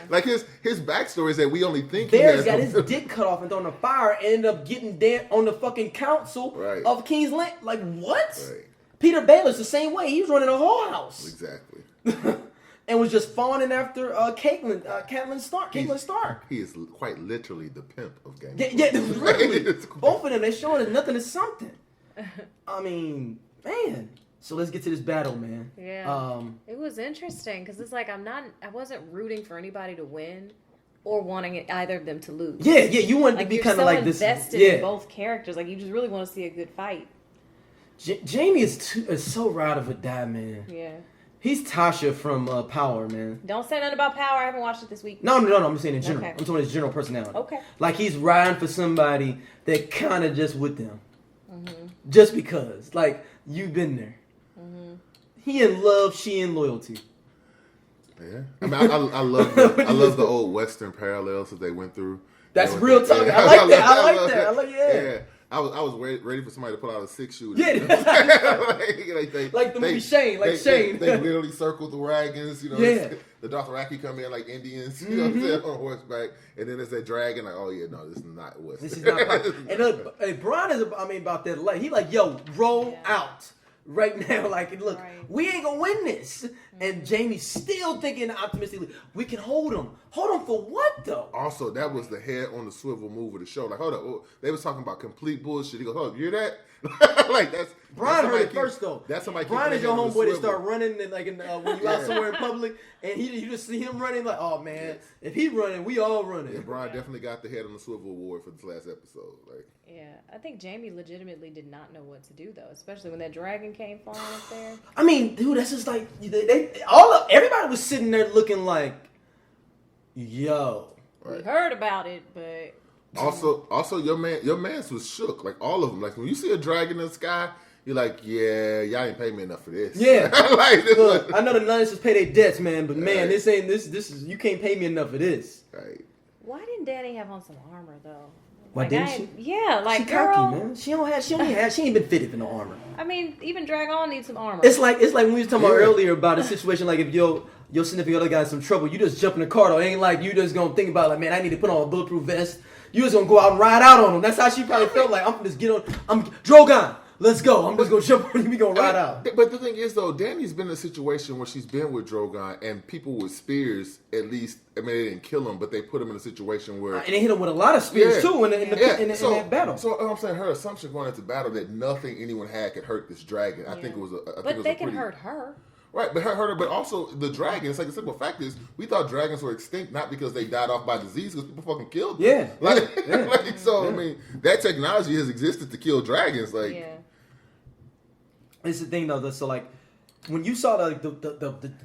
like his backstory is that we only think Varys he has got his dick cut off and thrown in a fire and ended up getting dead on the fucking council of King's Land. Like, what? Right. Peter Baelish the same way. He was running a whole house. Exactly. And was just fawning after Catelyn Stark. He is quite literally the pimp of Game of Yeah, Thrones. literally. Both of them, they're showing us nothing is something. I mean, man. So let's get to this battle, man. Yeah. It was interesting because it's like I wasn't rooting for anybody to win or wanting either of them to lose. Yeah, you wanted to be kind of like this. Invested in both characters. Like you just really want to see a good fight. Jamie is so ride or die, man. Yeah. He's Tasha from Power, man. Don't say nothing about Power. I haven't watched it this week. No. I'm saying in general. Okay. I'm talking his general personality. Okay. Like he's riding for somebody that kind of just with them. Just because. Like, you've been there. He in love, she in loyalty. Yeah. I mean, I love the old Western parallels that they went through. That's real talk. I like that. I like that. Yeah. I was ready for somebody to pull out a 6-shooter. Yeah. like the movie Shane. Shane. They literally circled the wagons. You know, the Dothraki come in like Indians. You know what I'm saying, on horseback, and then there's that dragon. Like, oh yeah, no, this is not West. This is not. And Bron is. About that. Like he like, yo, roll out right now. Like, look, we ain't gonna win this. And Jamie's still thinking optimistically, we can hold him. Hold him for what though? Also, that was the head on the swivel move of the show. Like, hold up, they was talking about complete bullshit. He goes, "Oh, you hear that?" Like that's Bron heard it first though. That's somebody. Bron is your homeboy that start running and when you out somewhere in public, and you just see him running like, oh man, if he running, we all running. Yeah, Bron definitely got the head on the swivel award for this last episode. Like, yeah, I think Jamie legitimately did not know what to do though, especially when that dragon came flying up there. I mean, dude, that's just like everybody was sitting there looking like, yo. We heard about it, but. Also, your man's was shook. Like all of them. Like when you see a dragon in the sky, you're like, yeah, y'all ain't pay me enough for this. Yeah. Like, look, I know the Lannisters pay their dets, man, but man, this is you can't pay me enough for this. Right. Why didn't Dany have on some armor though? Why didn't she? Yeah, like she girl, cocky, man. She ain't been fitted for no armor. I mean, even Dragon needs some armor. It's like when we was talking about earlier about a situation like if your significant other got in some trouble, you just jump in the car though. It ain't like you just gonna think about like, man, I need to put on a bulletproof vest. You just gonna go out and ride out on them. That's how she probably felt like. I'm just get on. I'm Drogon. let's go. I'm just gonna jump on you. We gonna ride out. But the thing is, though, Dany's been in a situation where she's been with Drogon, and people with spears, at least, I mean, they didn't kill him, but they put him in a situation where... And they hit him with a lot of spears, too, in that battle. So, I'm saying her assumption going into battle that nothing anyone had could hurt this dragon. I think it was But they can hurt her. Right, but hurt her, but also the dragons. Like, the simple fact is, we thought dragons were extinct not because they died off by disease, because people fucking killed them. Yeah. I mean, that technology has existed to kill dragons. Like, it's the thing though. So like, when you saw the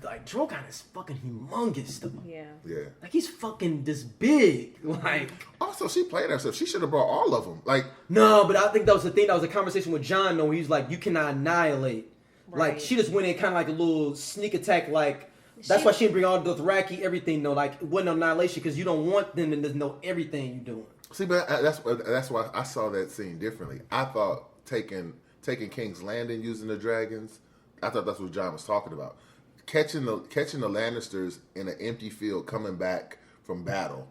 like Drogon is fucking humongous though. Yeah. Like he's fucking this big. Like also she played herself. She should have brought all of them. Like no, but I think that was the thing. That was a conversation with John. Though he's like, you cannot annihilate. Right. Like she just went in kind of like a little sneak attack. Like that's why she didn't bring all the Dothraki everything though. Like it wasn't annihilation because you don't want them to know everything you're doing. See, but that's why I saw that scene differently. I thought taking King's Landing using the dragons. I thought that's what John was talking about. Catching the Lannisters in an empty field coming back from battle.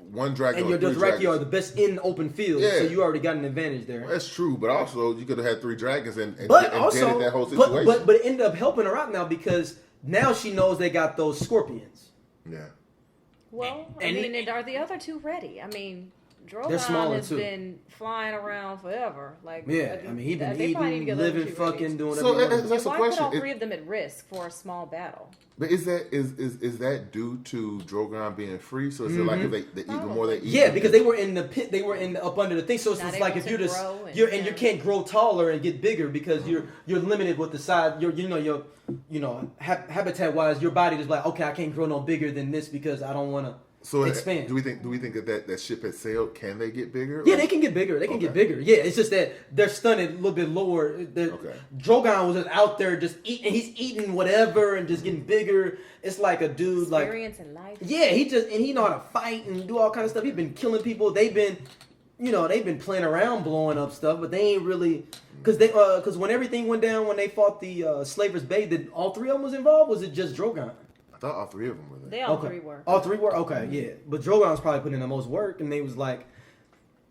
One dragon and your Dothraki are the best in open field, so you already got an advantage there. Well, that's true, but also you could have had 3 dragons and deaded that whole situation. But it ended up helping her out now because now she knows they got those scorpions. Yeah. Well, are the other 2 ready? I mean, Drogon has been flying around forever. Like, yeah, I mean, he's been eating, living, fucking, doing so everything. That's why a question. Put all 3 of them at risk for a small battle? But is that due to Drogon being free? So is it like if they eat the more they eat? Yeah, because they were in the pit, they were up under the thing. So it's like if you can't grow taller and get bigger because you're limited with the size. Habitat wise, your body is like, okay, I can't grow no bigger than this because I don't want to. So expand. Do we think that ship has sailed? Can they get bigger? Yeah, they can get bigger. They can get bigger. Yeah, it's just that they're stunned a little bit lower. Drogon was just out there just eating. He's eating whatever and just getting bigger. It's like a dude experience in life. Yeah, he know how to fight and do all kinds of stuff. He's been killing people. They've been playing around blowing up stuff, but they ain't really because when everything went down when they fought the Slaver's Bay, did all 3 of them was involved? Was it just Drogon? I thought all 3 of them were there. They all 3 were. All 3 were? Okay, yeah. But Drogon was probably putting in the most work, and they was like...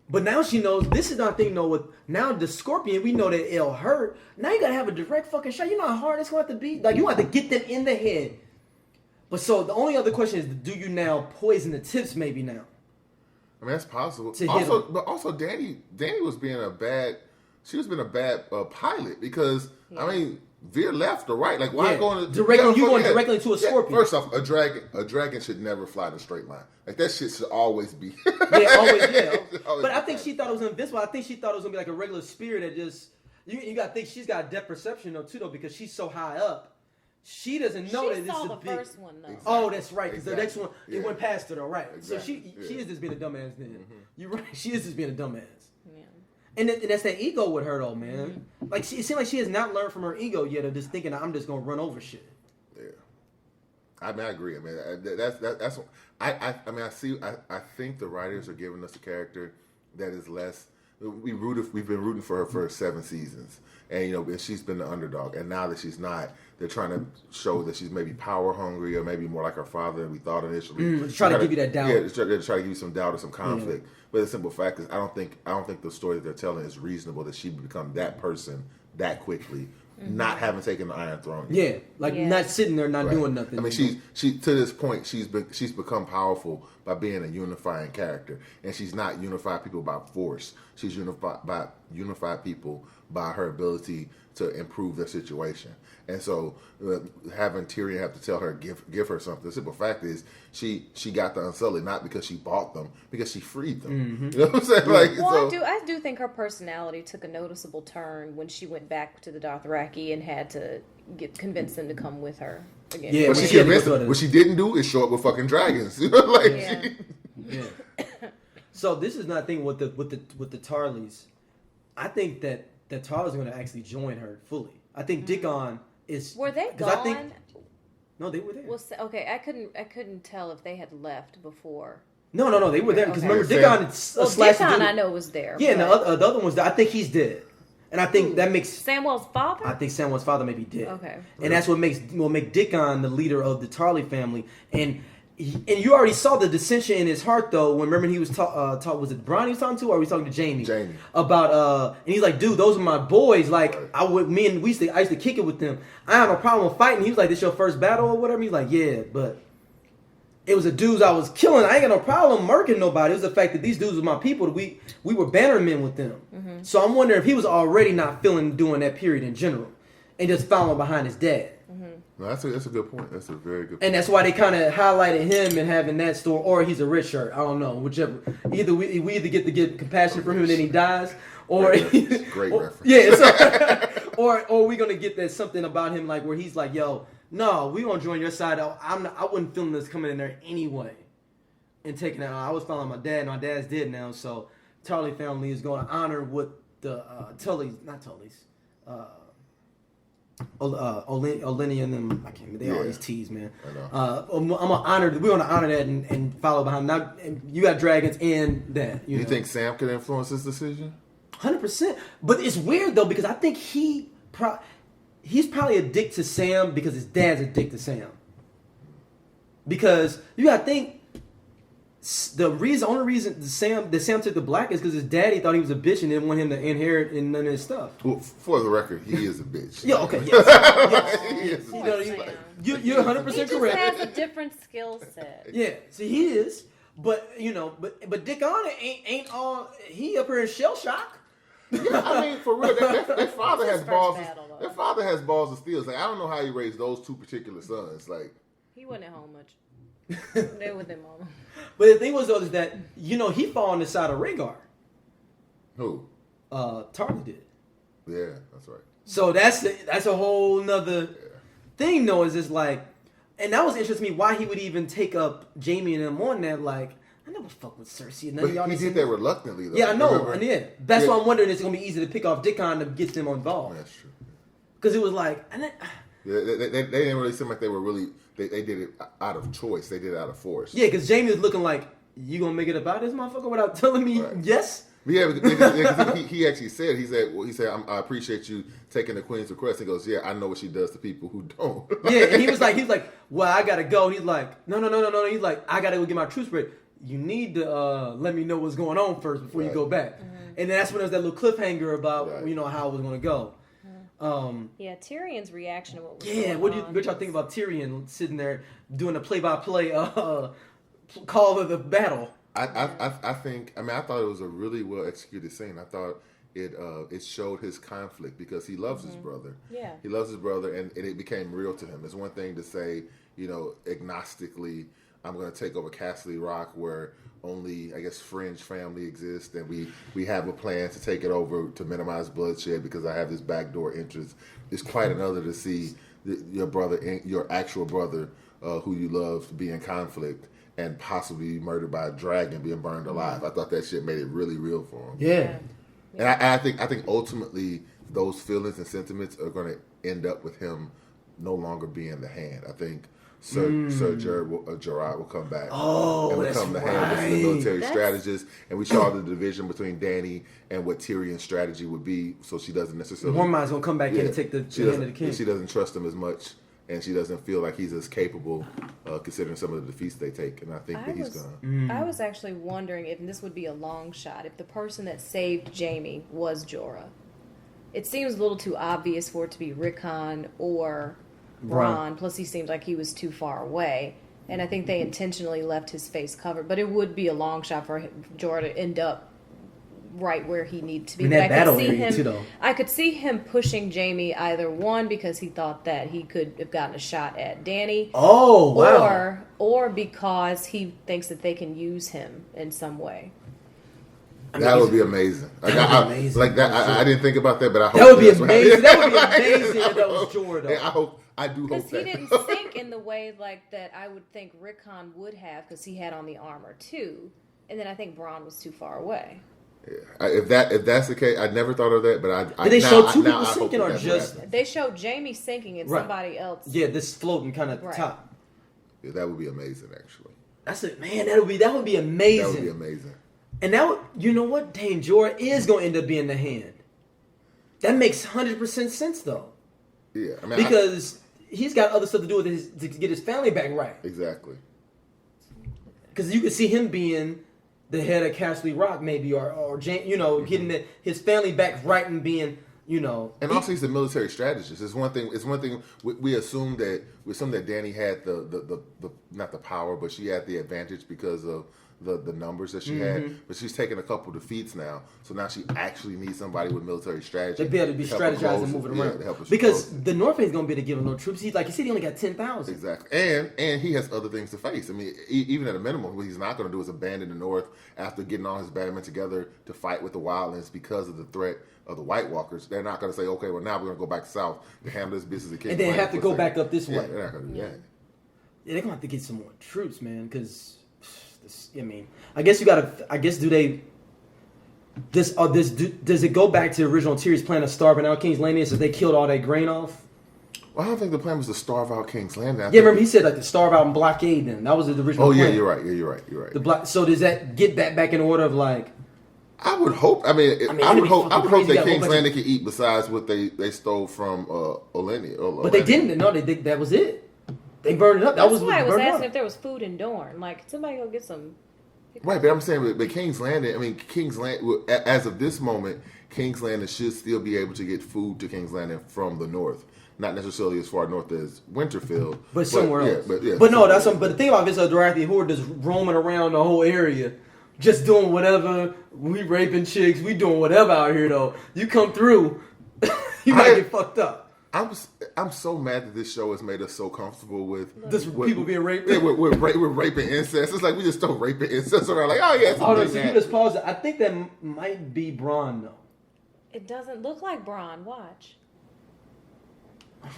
But now she knows, this is not thing, though, now the Scorpion, we know that it'll hurt. Now you gotta have a direct fucking shot. You know how hard it's going to have to be? Like, you have to get them in the head. But so, the only other question is, do you now poison the tips maybe now? I mean, that's possible. But also, Dany was being a bad... She was being a bad pilot, because, I mean... Veer left or right? Like why going directly to a scorpion? First off, a dragon should never fly in a straight line. Like that shit should always be. But I think she thought it was invincible. I think she thought it was gonna be like a regular spear that just. You gotta think she's got depth perception though too because she's so high up. She doesn't know that this is a big. First one though. Exactly. Oh, that's right. Because the next one it went past her though, right? Exactly. So she is just being a dumbass then. Mm-hmm. You're right. She is just being a dumbass. And that's that ego with her, though, man. Like, it seems like she has not learned from her ego yet of just thinking, I'm just going to run over shit. Yeah. I mean, I agree. I mean, that's I think the writers are giving us a character that is less... We've been rooting for her for 7 seasons. And, and she's been the underdog. And now that she's not, they're trying to show that she's maybe power hungry or maybe more like her father than we thought initially. Trying to give you that doubt. Yeah, they're trying to give you some doubt or some conflict. Yeah. But the simple fact is, I don't think the story that they're telling is reasonable that she would become that person that quickly, not having taken the Iron Throne yet. Not sitting there not doing nothing. I mean, she to this point she's become powerful by being a unifying character, and she's not unified people by force. She's unified people by her ability to improve their situation. And so having Tyrion have to tell her, give her something. The simple fact is she got the Unsullied not because she bought them, because she freed them. Mm-hmm. You know what I'm saying? I do think her personality took a noticeable turn when she went back to the Dothraki and had to convince them to come with her again. Yeah, what she didn't do is show up with fucking dragons. So this is not a thing with the Tarleys. I think that Tarleys are going to actually join her fully. I think Dickon is. Were they gone? No, they were there. Well, okay, I couldn't tell if they had left before. No, they were there because remember Dickon. Dickon I know was there. Yeah, and the other one's there. I think he's dead, and I think that makes Samwell's father. I think Samwell's father may be dead. Okay, and that's what will make Dickon the leader of the Tarley family. And and you already saw the dissension in his heart though. When remember he was was it Brian he was talking to, or was he talking to Jamie? Jamie. About and he's like, dude, those are my boys. Like Right. I used to kick it with them. I have a problem with fighting. He was like, this your first battle or whatever. He's like, yeah, but it was the dudes I was killing. I ain't got no problem murking nobody. It was the fact that these dudes were my people. We were bannermen with them. Mm-hmm. So I'm wondering if he was already not feeling during that period in general, and just following behind his dad. Mm-hmm. No, that's a good point. That's a very good point. And that's why they kind of highlighted him and having that story, or he's a red shirt. I don't know, whichever. Either we either get to get compassion from him and then he dies, or great reference. Yeah, so, or we gonna get that something about him like where he's like, yo, no, we gonna join your side. I wouldn't feel this coming in there anyway, and taking that. I was following my dad. My dad's dead now, so Tarly family is going to honor what the Tullys, not Tullys. Olenia and them, I can't. They all these T's, man. I know. I'm gonna honor. We're gonna honor that and follow behind. Now you got dragons and that. You think Sam could influence this decision? 100%. But it's weird though because I think he's probably addicted to Sam because his dad's addicted to Sam. Because you gotta think. Only reason Sam took the black is because his daddy thought he was a bitch and didn't want him to inherit and none of his stuff. Well, for the record, he is a bitch. Yeah, okay, yes. He is a bitch. You're 100% He just correct. has a different skill set. Yeah, see, he is, but but Dick Honor ain't all. He up here in shell shock. Yeah, I mean, for real, that father It's has his balls. first battle, though. That father has balls of steel. It's like I don't know how he raised those two particular sons. Like He wasn't at home much. They were with their mama. But the thing was though is that he fought on the side of Rhaegar. who? Tarly did. Yeah, that's right. So that's a whole nother thing though. Is just like, and that was interesting to me why he would even take up Jamie and them on that. Like I never fuck with Cersei. And none of y'all But he niggas- did that reluctantly, though. Yeah, I know. Remember? And yeah, that's why I'm wondering it's gonna be easy to pick off Dickon to get them involved. That's true. Because it was like, Yeah, they didn't really seem like they were really. They did it out of choice. They did it out of force. yeah, because Jamie was looking like, you gonna make it about this motherfucker without telling me Right. yes? Yeah, because he actually said, I appreciate you taking the Queen's request. He goes, yeah, I know what she does to people who don't. Yeah, and he was like, well, I gotta go. He's like, no. He's like, I gotta go get my truce break. You need to let me know what's going on first before you Right. go back. Mm-hmm. And then that's when there's that little cliffhanger about Right. how it was gonna go. Yeah, Tyrion's reaction to what was Yeah, going on. what y'all think about Tyrion sitting there doing a play-by-play call of the battle? I think. I mean, I thought it was a really well executed scene. I thought it showed his conflict because he loves his brother. Yeah. He loves his brother, and it became real to him. It's one thing to say, agnostically, I'm going to take over Castle Rock, where only, I guess, fringe family exists, and we have a plan to take it over to minimize bloodshed because I have this backdoor interest. It's quite another to see your brother, your actual brother, who you love, be in conflict and possibly murdered by a dragon, being burned alive. I thought that shit made it really real for him. Yeah. And I think ultimately those feelings and sentiments are going to end up with him no longer being the hand. I think Sir Jorah will come back and become the hand of the military strategist. And we saw the division between Dany and what Tyrion's strategy would be. So she doesn't necessarily. Mormont's gonna come back in and take the hand of the king. She doesn't trust him as much, and she doesn't feel like he's as capable, considering some of the defeats they take. And I think that he's gonna. I was actually wondering if this would be a long shot if the person that saved Jamie was Jorah. It seems a little too obvious for it to be Rickon or Bronn. Plus, he seemed like he was too far away, and I think they intentionally left his face covered. But it would be a long shot for Jorah to end up right where he needed to be. In that battle area too, though. I could see him pushing Jamie either one because he thought that he could have gotten a shot at Dany. Oh wow! Or because he thinks that they can use him in some way. That would be amazing. Amazing. I didn't think about that, but I hope That would be that's what amazing. happens. That would be amazing if that was Jorah, though. Yeah, I do hope Because he that. didn't sink in the way like that I would think Rickon would have because he had on the armor too. And then I think Bronn was too far away. Yeah. If that's the case, I never thought of that. But Did they show two people sinking or just? They showed Jamie sinking and somebody else. Yeah, this floating kind of Right. top. Yeah, that would be amazing, actually. That's it, man. That would be amazing. That would be amazing. And that would, you know what? Dang, Jorah is going to end up being the hand. That makes 100% sense, though. Yeah, I mean, Because he's got other stuff to do with to get his family back right. exactly. because you could see him being the head of Castle Rock, maybe, or getting his family back right and being, And also, he's a military strategist. It's one thing. We assume that Danny had the not the power, but she had the advantage because of the numbers that she had. But she's taken a couple defeats now, so now she actually needs somebody with military strategy. They be able to be strategizing and moving around. To help her because the North ain't gonna be able to give him no troops. He said he only got 10,000. Exactly, and he has other things to face. I mean, even at a minimum, what he's not going to do is abandon the North after getting all his bad men together to fight with the wildlings because of the threat of the White Walkers. They're not going to say, okay, well, now we're going to go back south to handle this business again. And then have to go back up this way. Yeah, they're not going to do that. Yeah, they're going to have to get some more troops, man, because, I guess do they... does it go back to the original Tyrion's plan of starving out King's Landing so they killed all that grain off? Well, I don't think the plan was to starve out King's Landing. Remember he said to starve out and blockade them. That was the original plan. Oh, yeah, you're right. Yeah, you're right. So does that get that back in order of like... I would hope. I would hope that King's Landing can eat besides what they stole from Olenna. But they didn't. No, that was it. They burned it up. That's why I was asking if there was food in Dorne. Like, somebody go get some. Right, but I'm saying, but King's Landing. King's Landing. As of this moment, King's Landing should still be able to get food to King's Landing from the north. Not necessarily as far north as Winterfell, but somewhere else. But the thing about this Dothraki horde is roaming around the whole area. Just doing whatever. We raping chicks. We doing whatever out here, though. You come through, you might get fucked up. I'm so mad that this show has made us so comfortable with people being raped. Yeah, we're raping incest. It's like we just don't rape incest around. Like, oh yeah. So you just pause it. I think that might be Bronn though. It doesn't look like Bronn. Watch.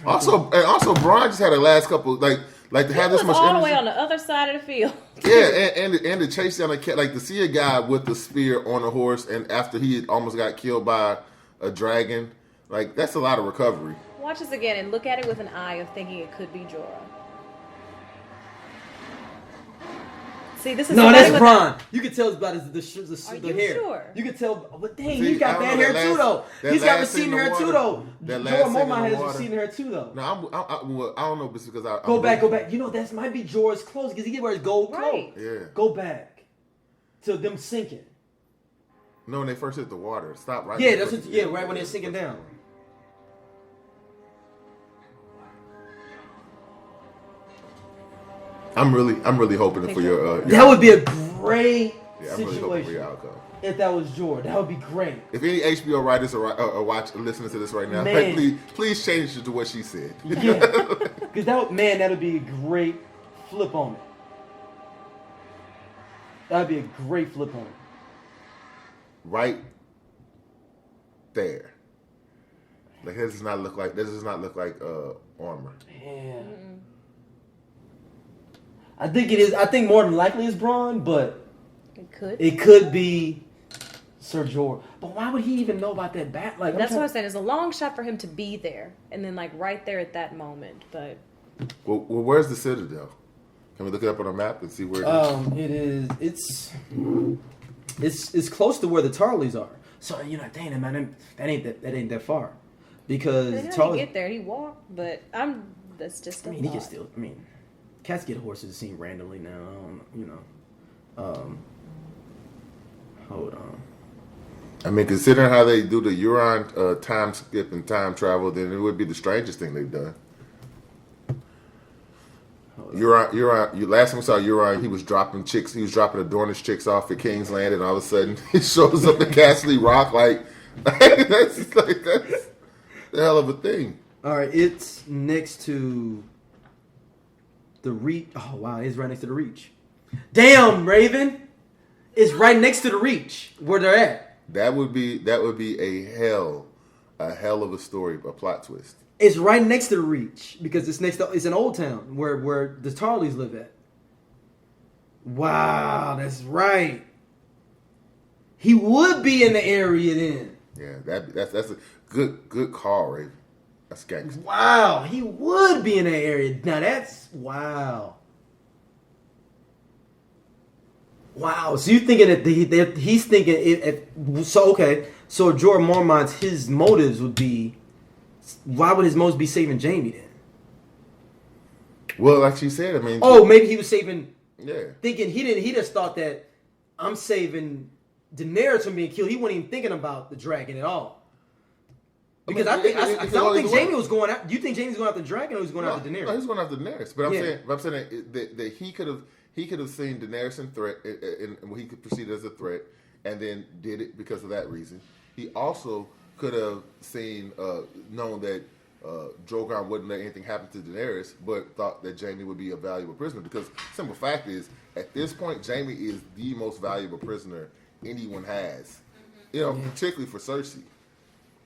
Also, Bronn just had a last couple like to have this much all energy. The way on the other side of the field. Yeah, and to chase down a cat, like to see a guy with the spear on a horse, and after he had almost got killed by a dragon, like that's a lot of recovery. Watch this again and look at it with an eye of thinking it could be Jorah. See, this is that's Bronn. You can tell it's about the Are hair. You sure? You can tell, but dang, he's got bad hair too, though. He's got receding hair too, though. Jorah Mormont has receding hair too, though. No, I don't know, but it's because go back. That might be Jorah's clothes because he wears gold clothes. Yeah. Go back to them sinking. No, when they first hit the water, stop right. Yeah, right when they're sinking down. I'm really hoping for your. That would be a great I'm situation. really hoping for your outcome. If that was Jorah, that would be great. If any HBO writers are listening to this right now, please change it to what she said. Yeah, because that would be a great flip on it. That would be a great flip on it. Right there. Like this does not look like armor. Yeah. I think it is. I think more than likely it's Bronn, but it could be Sir Jorah. But why would he even know about that bat? Like that's what I'm saying. It's a long shot for him to be there, and then like right there at that moment. But well, where's the Citadel? Can we look it up on a map and see where it is? It is. It's close to where the Tarleys are. So dang man, that ain't that far. Because Tarleys get there, he walked. But that's just. He can still. Cats get horses seen randomly now. Hold on. Considering how they do the Euron time skip and time travel, then it would be the strangest thing they've done. Euron, last time we saw Euron, he was dropping chicks. He was dropping the Dornish chicks off at King's Land, and all of a sudden he shows up at Castle Rock. That's the hell of a thing. All right, it's next to the Reach. Oh wow, it's right next to the Reach. Damn, Raven, it's right next to the Reach where they're at. That would be a hell of a story, a plot twist. It's right next to the Reach because it's an old town where the Tarleys live at. Wow, that's right. He would be in the area then. Yeah, that's a good call, Raven. That's gangster. Wow, he would be in that area. Now that's wow. Wow. So you thinking that he's thinking so Jorah Mormont's his motives would be. Why would his motives be saving Jaime then? Well, like she said, maybe he was saving Yeah. Thinking he just thought that I'm saving Daenerys from being killed. He wasn't even thinking about the dragon at all. Because I don't think Jaime was going out. Do you think Jaime's going after the dragon or he's going after Daenerys? No, he's going after Daenerys. But I'm saying that he could have seen Daenerys in threat, and he could perceive it as a threat, and then did it because of that reason. He also could have known that Drogon wouldn't let anything happen to Daenerys, but thought that Jaime would be a valuable prisoner. Because simple fact is, at this point, Jaime is the most valuable prisoner anyone has. Particularly for Cersei.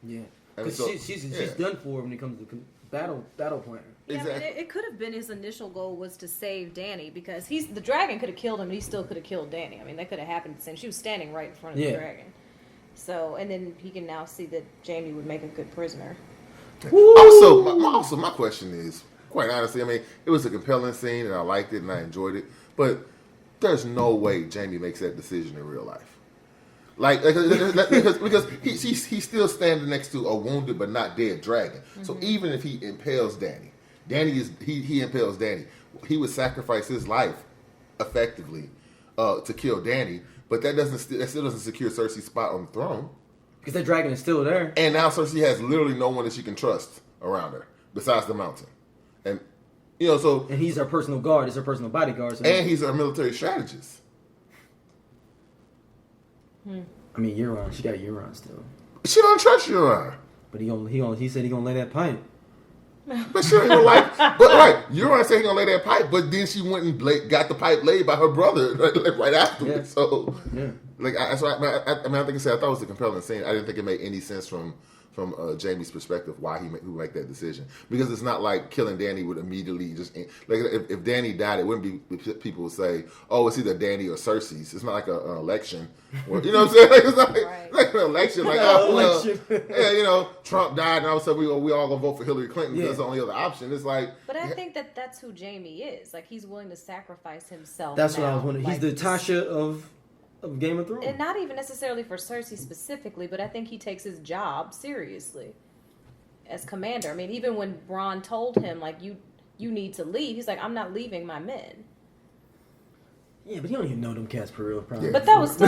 Yeah, because she's done for when it comes to battle plan. Yeah, Exactly. I mean, it could have been his initial goal was to save Dany because the dragon could have killed him, and he still could have killed Dany. I mean, that could have happened. Since she was standing right in front of the dragon. So, and then he can now see that Jaime would make a good prisoner. Also, my question is, quite honestly, I mean, it was a compelling scene, and I liked it, and I enjoyed it, but there's no way Jaime makes that decision in real life. Because he's still standing next to a wounded but not dead dragon. Mm-hmm. So even if he impales he impales Dany, he would sacrifice his life effectively to kill Dany, but that still doesn't secure Cersei's spot on the throne. Because that dragon is still there. And now Cersei has literally no one that she can trust around her besides the mountain. And and he's her personal guard, he's her personal bodyguard. So and he's her military strategist. I mean, Euron, she got Euron still. She don't trust Euron. But he said he gonna lay that pipe. But she ain't gonna Euron said he gonna lay that pipe, but then she went and got the pipe laid by her brother right afterwards. Yeah. So I think I said I thought it was a compelling scene. I didn't think it made any sense from Jaime's perspective why he would make that decision, because it's not like killing Dany would immediately just if Dany died, it wouldn't be people would say, oh, it's either Dany or Cersei's. It's not like an election where, you know what I'm saying? It's not like an election Trump died and all of a sudden we all gonna vote for Hillary Clinton because that's the only other option. It's like, but I think that's who Jaime is. Like, he's willing to sacrifice himself. That's what I was wondering. He's the Tasha of Game of Thrones. And not even necessarily for Cersei specifically, but I think he takes his job seriously as commander. I mean, even when Bronn told him, like, you need to leave, he's like, I'm not leaving my men. Yeah, but he don't even know them cats for real, probably. But that was still...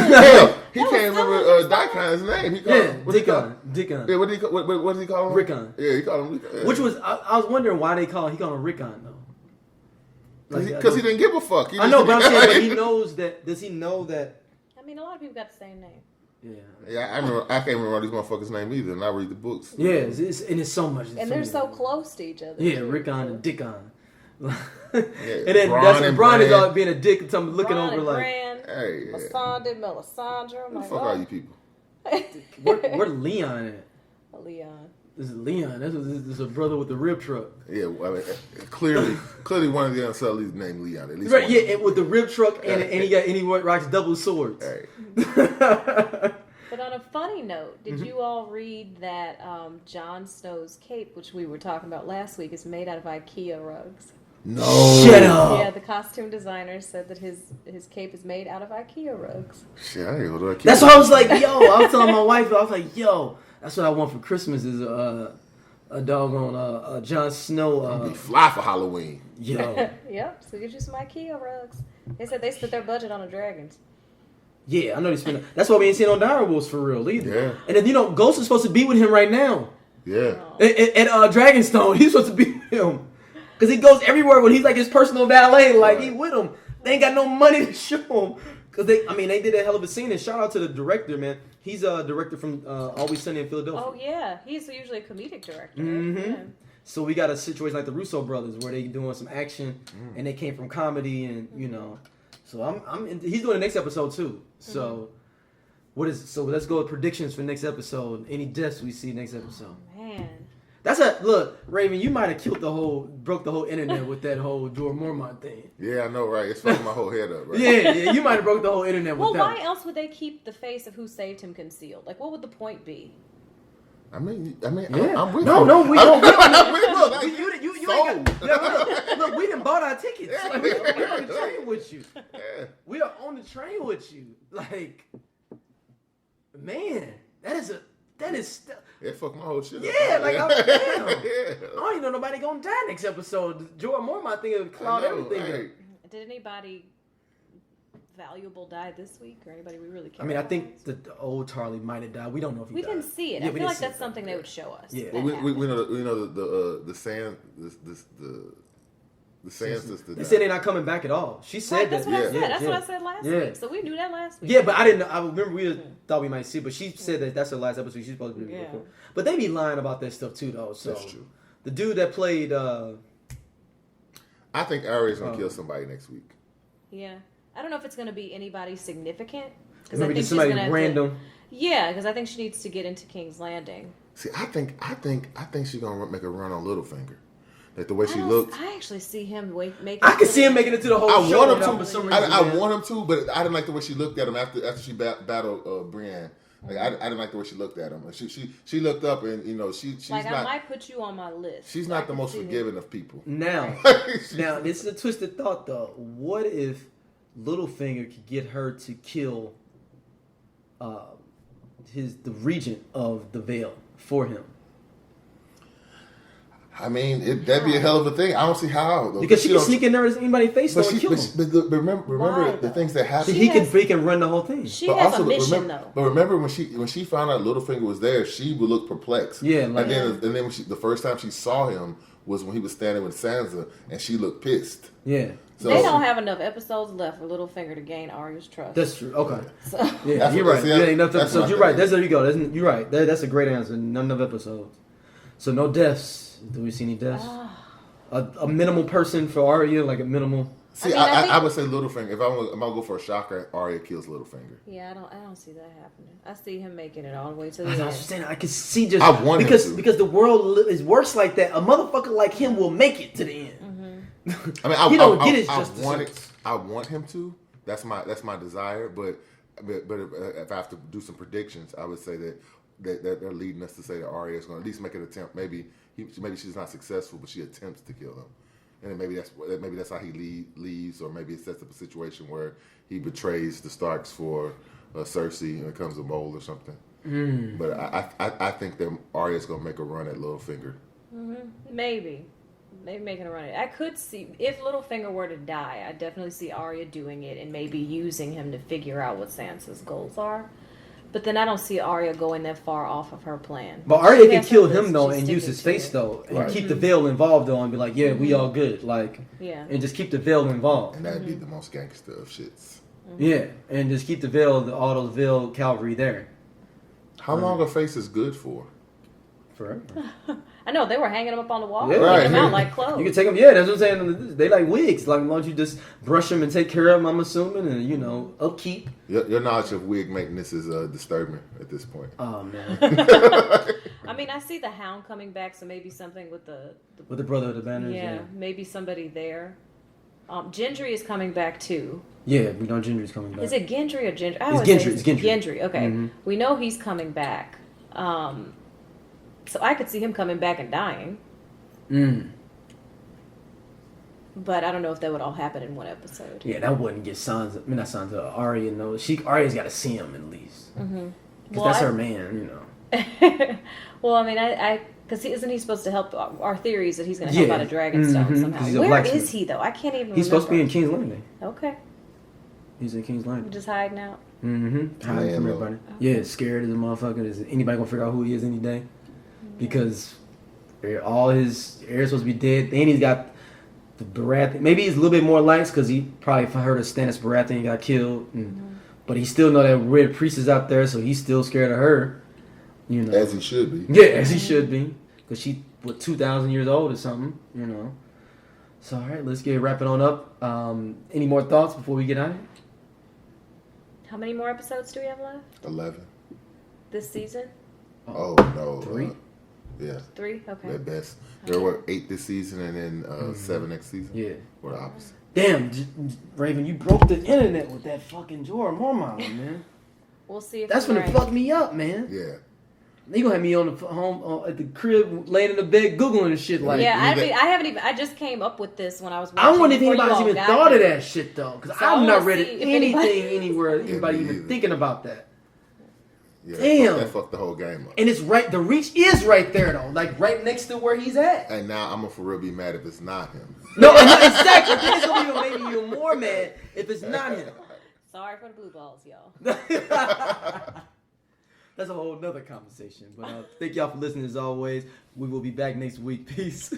he can't remember Daikon's name. He called him... Dickon. Yeah, what did he call him? Rickon. Yeah, he called him Rickon. Yeah. Which was... I was wondering why he called him Rickon, though. Because he didn't give a fuck. I know, but I'm saying, but he knows that... Does he know that... I mean, a lot of people got the same name. Yeah, I can't remember these motherfuckers' name either, and I read the books. Yeah, it's so much. And they're so close to each other. Yeah, Rickon and Dickon. And then that's when Bronn is all being a dick and something looking over like, hey, Melisandre. Who the fuck are you people? Where Leon at? Leon. This is Leon. This is a brother with the rib truck. Yeah, well, I mean, clearly one of the Unsullied named Leon. At least right, yeah, and with the rib truck and he rocks double swords. Hey. But on a funny note, did you all read that Jon Snow's cape, which we were talking about last week, is made out of IKEA rugs? No. Shut up. Yeah, the costume designer said that his cape is made out of IKEA rugs. Shit, I ain't go to IKEA. That's why I was like, yo, I was telling my wife, I was like, yo, that's what I want for Christmas is a doggone Jon Snow. Be fly for Halloween. Yo. Yep, so get you some IKEA rugs. They said they spent their budget on the dragons. Yeah, I know they spent. That's why we ain't seen no Direwolves for real either. Yeah. And then Ghost is supposed to be with him right now. Yeah. At Dragonstone, he's supposed to be with him because he goes everywhere when he's like his personal valet. Like he with him. They ain't got no money to show him because they did a hell of a scene. And shout out to the director, man. He's a director from Always Sunny in Philadelphia. Oh yeah, he's usually a comedic director. Mm-hmm. Yeah. So we got a situation like the Russo brothers where they doing some action and they came from comedy and So he's doing the next episode too. So let's go with predictions for next episode. Any deaths we see next episode. Oh, man. Look, Raven, you might have broke the whole internet with that whole Jorah Mormont thing. Yeah, I know, right? It's fucking my whole head up, right? Yeah, you might have broke the whole internet with that. Well, why else would they keep the face of who saved him concealed? Like, what would the point be? I mean, yeah. I'm with you. No, we don't. Look, Look, we done bought our tickets. Like, we're on the train with you. Yeah. We are on the train with you. Like, man, that is. It fucked my whole shit up. Yeah, like, damn. Yeah. I don't even know nobody gonna die next episode. Jorah Mormont thing will cloud everything. Hey. Did anybody valuable died this week, or anybody we really care. I mean, I about think the old Charlie might have died. We don't know if he we died. didn't see it. Yeah, I we feel didn't like see that's it. something they would show us. Yeah. that we happened. know the sand the sand sister. They said they're not coming back at all. She said Right, that's that. what I Yeah. said. That's yeah. what I said last Yeah. week. So we knew that last week. Yeah, but I didn't know. I remember we thought we might see it, but she said that that's her last episode. She's supposed to be recording. But they be lying about that stuff too, though. So That's true. the dude that played, I think Arya's gonna kill somebody next week. Yeah. I don't know if it's going to be anybody significant. Because maybe just somebody random. Yeah, because I think she needs to get into King's Landing. See, I think she's gonna make a run on Littlefinger. Like the way she looked. I actually see him making. I can see him making it to the whole I show. want him though, to. for some reason, I man. want him to, but I didn't like the way she looked at him after she battled Brienne. Like I didn't like the way she looked at him. She looked up and she's like, not. I might put you on my list. She's not the most forgiving of people. Now, this is a twisted thought though. What if Littlefinger could get her to kill the regent of the Vale for him? I mean, that'd be a hell of a thing. I don't see how though. Because she can sneak in there as anybody face But, though and kill him. but remember Why, the though? things that happen. He can run the whole thing. She has a mission though. But remember when she found out Littlefinger was there, she would look perplexed. Yeah, like, and then when the first time she saw him was when he was standing with Sansa, and she looked pissed. Yeah. So, They don't have enough episodes left for Littlefinger to gain Arya's trust. That's true. Okay. So, Yeah, That's you're what- right. see, Yeah, enough that's episodes. my You're right. thing. There you go. You're right. That's a great answer. Not enough episodes. So no deaths. Do we see any deaths? A minimal person for Arya, like a minimal. See, I think- I would say Littlefinger. If I'm gonna go for a shocker, Arya kills Littlefinger. yeah, I don't see that happening. I see him making it all the way to the I end. was saying I can see just I want him to. because the world is worse like that. A motherfucker like him will make it to the end. I mean, He don't get his justice. I want him to. That's my desire. But if I have to do some predictions, I would say that they're leading us to say that Arya is going to at least make an attempt. Maybe she's not successful, but she attempts to kill him. And then maybe that's how he leaves, or maybe it sets up a situation where he betrays the Starks for Cersei and becomes a mole or something. But I think that Arya's going to make a run at Littlefinger. Maybe making a run at it. I could see if Littlefinger were to die. I definitely see Arya doing it and maybe using him to figure out what Sansa's goals are. But then I don't see Arya going that far off of her plan. But Arya She can has kill her him list. though She's and use sticking his to face it. though and Right. keep the veil involved though and be like, yeah, we all good, like, Yeah. and just keep the veil involved. And that'd be the most gangster of shits. Yeah, and just keep the veil, all those veil cavalry there How long a face is good for? forever. I know they were hanging them up on the wall, Yeah. hanging them Right. out like clothes. You can take them. Yeah, that's what I'm saying. They like wigs. Like, why don't you just brush them and take care of them? I'm assuming, and upkeep. Your knowledge of wig maintenance is disturbing at this point. Oh man, I mean, I see the Hound coming back, so maybe something with the with the brother of the banners. yeah, maybe somebody there. Gendry is coming back too. Yeah, we know Gendry's coming back. Is it Gendry or Gendry? I It's always say Gendry, it's Gendry. Gendry. Okay, Mhm. we know he's coming back. So I could see him coming back and dying, but I don't know if that would all happen in one episode. Yeah, that wouldn't get Sansa. I mean, not Sansa. Arya. No, Arya's got to see him at least. Because that's her man. Well, I mean, because isn't he supposed to help our theories that he's going to help Yeah. out a Dragonstone Mhm. somehow? He's a Where blacksmith. is he though? I can't even. He's supposed to be in remember. King's Landing. Okay, He's in King's Landing. just hiding out. Mm-hmm. Hiding from everybody. Yeah, scared as a motherfucker. Is anybody gonna figure out who he is any day? Because all his heirs supposed to be dead. Then he's got the Baratheon. Maybe he's a little bit more likes because he probably heard of Stannis Baratheon got killed. But he still know that Red Priest is out there, so he's still scared of her. As he should be. Yeah, as he should be. Because she, 2,000 years old or something, So, all right, let's get wrapping on up. Any more thoughts before we get out of here? How many more episodes do we have left 11. this season? Oh no. 3? Yeah. 3. Okay. At best. There were 8 this season and then 7 next season. Yeah. Or the opposite. Damn, Raven, you broke the internet with that fucking Jorah Mormont, man. We'll see if That's you're gonna right. fuck me up, man. Yeah. They gonna have me on the home at the crib, laying in the bed, googling and shit like. Yeah, You I haven't even. I just came up with this when I was. I don't wonder if before you anybody's all even got thought of here. that shit though, because So I I've wanna not read see if anything anybody- anywhere. Yeah, Anybody me even either. thinking about that? Yeah. Damn. That fucked the whole game up. And it's right. The reach is right there though, like right next to where he's at. And now I'm gonna for real be mad if it's not him. No, exactly. Then it's gonna be maybe even more mad if it's not him. Sorry for the blue balls, y'all. That's a whole nother conversation. But thank y'all for listening as always. We will be back next week. Peace.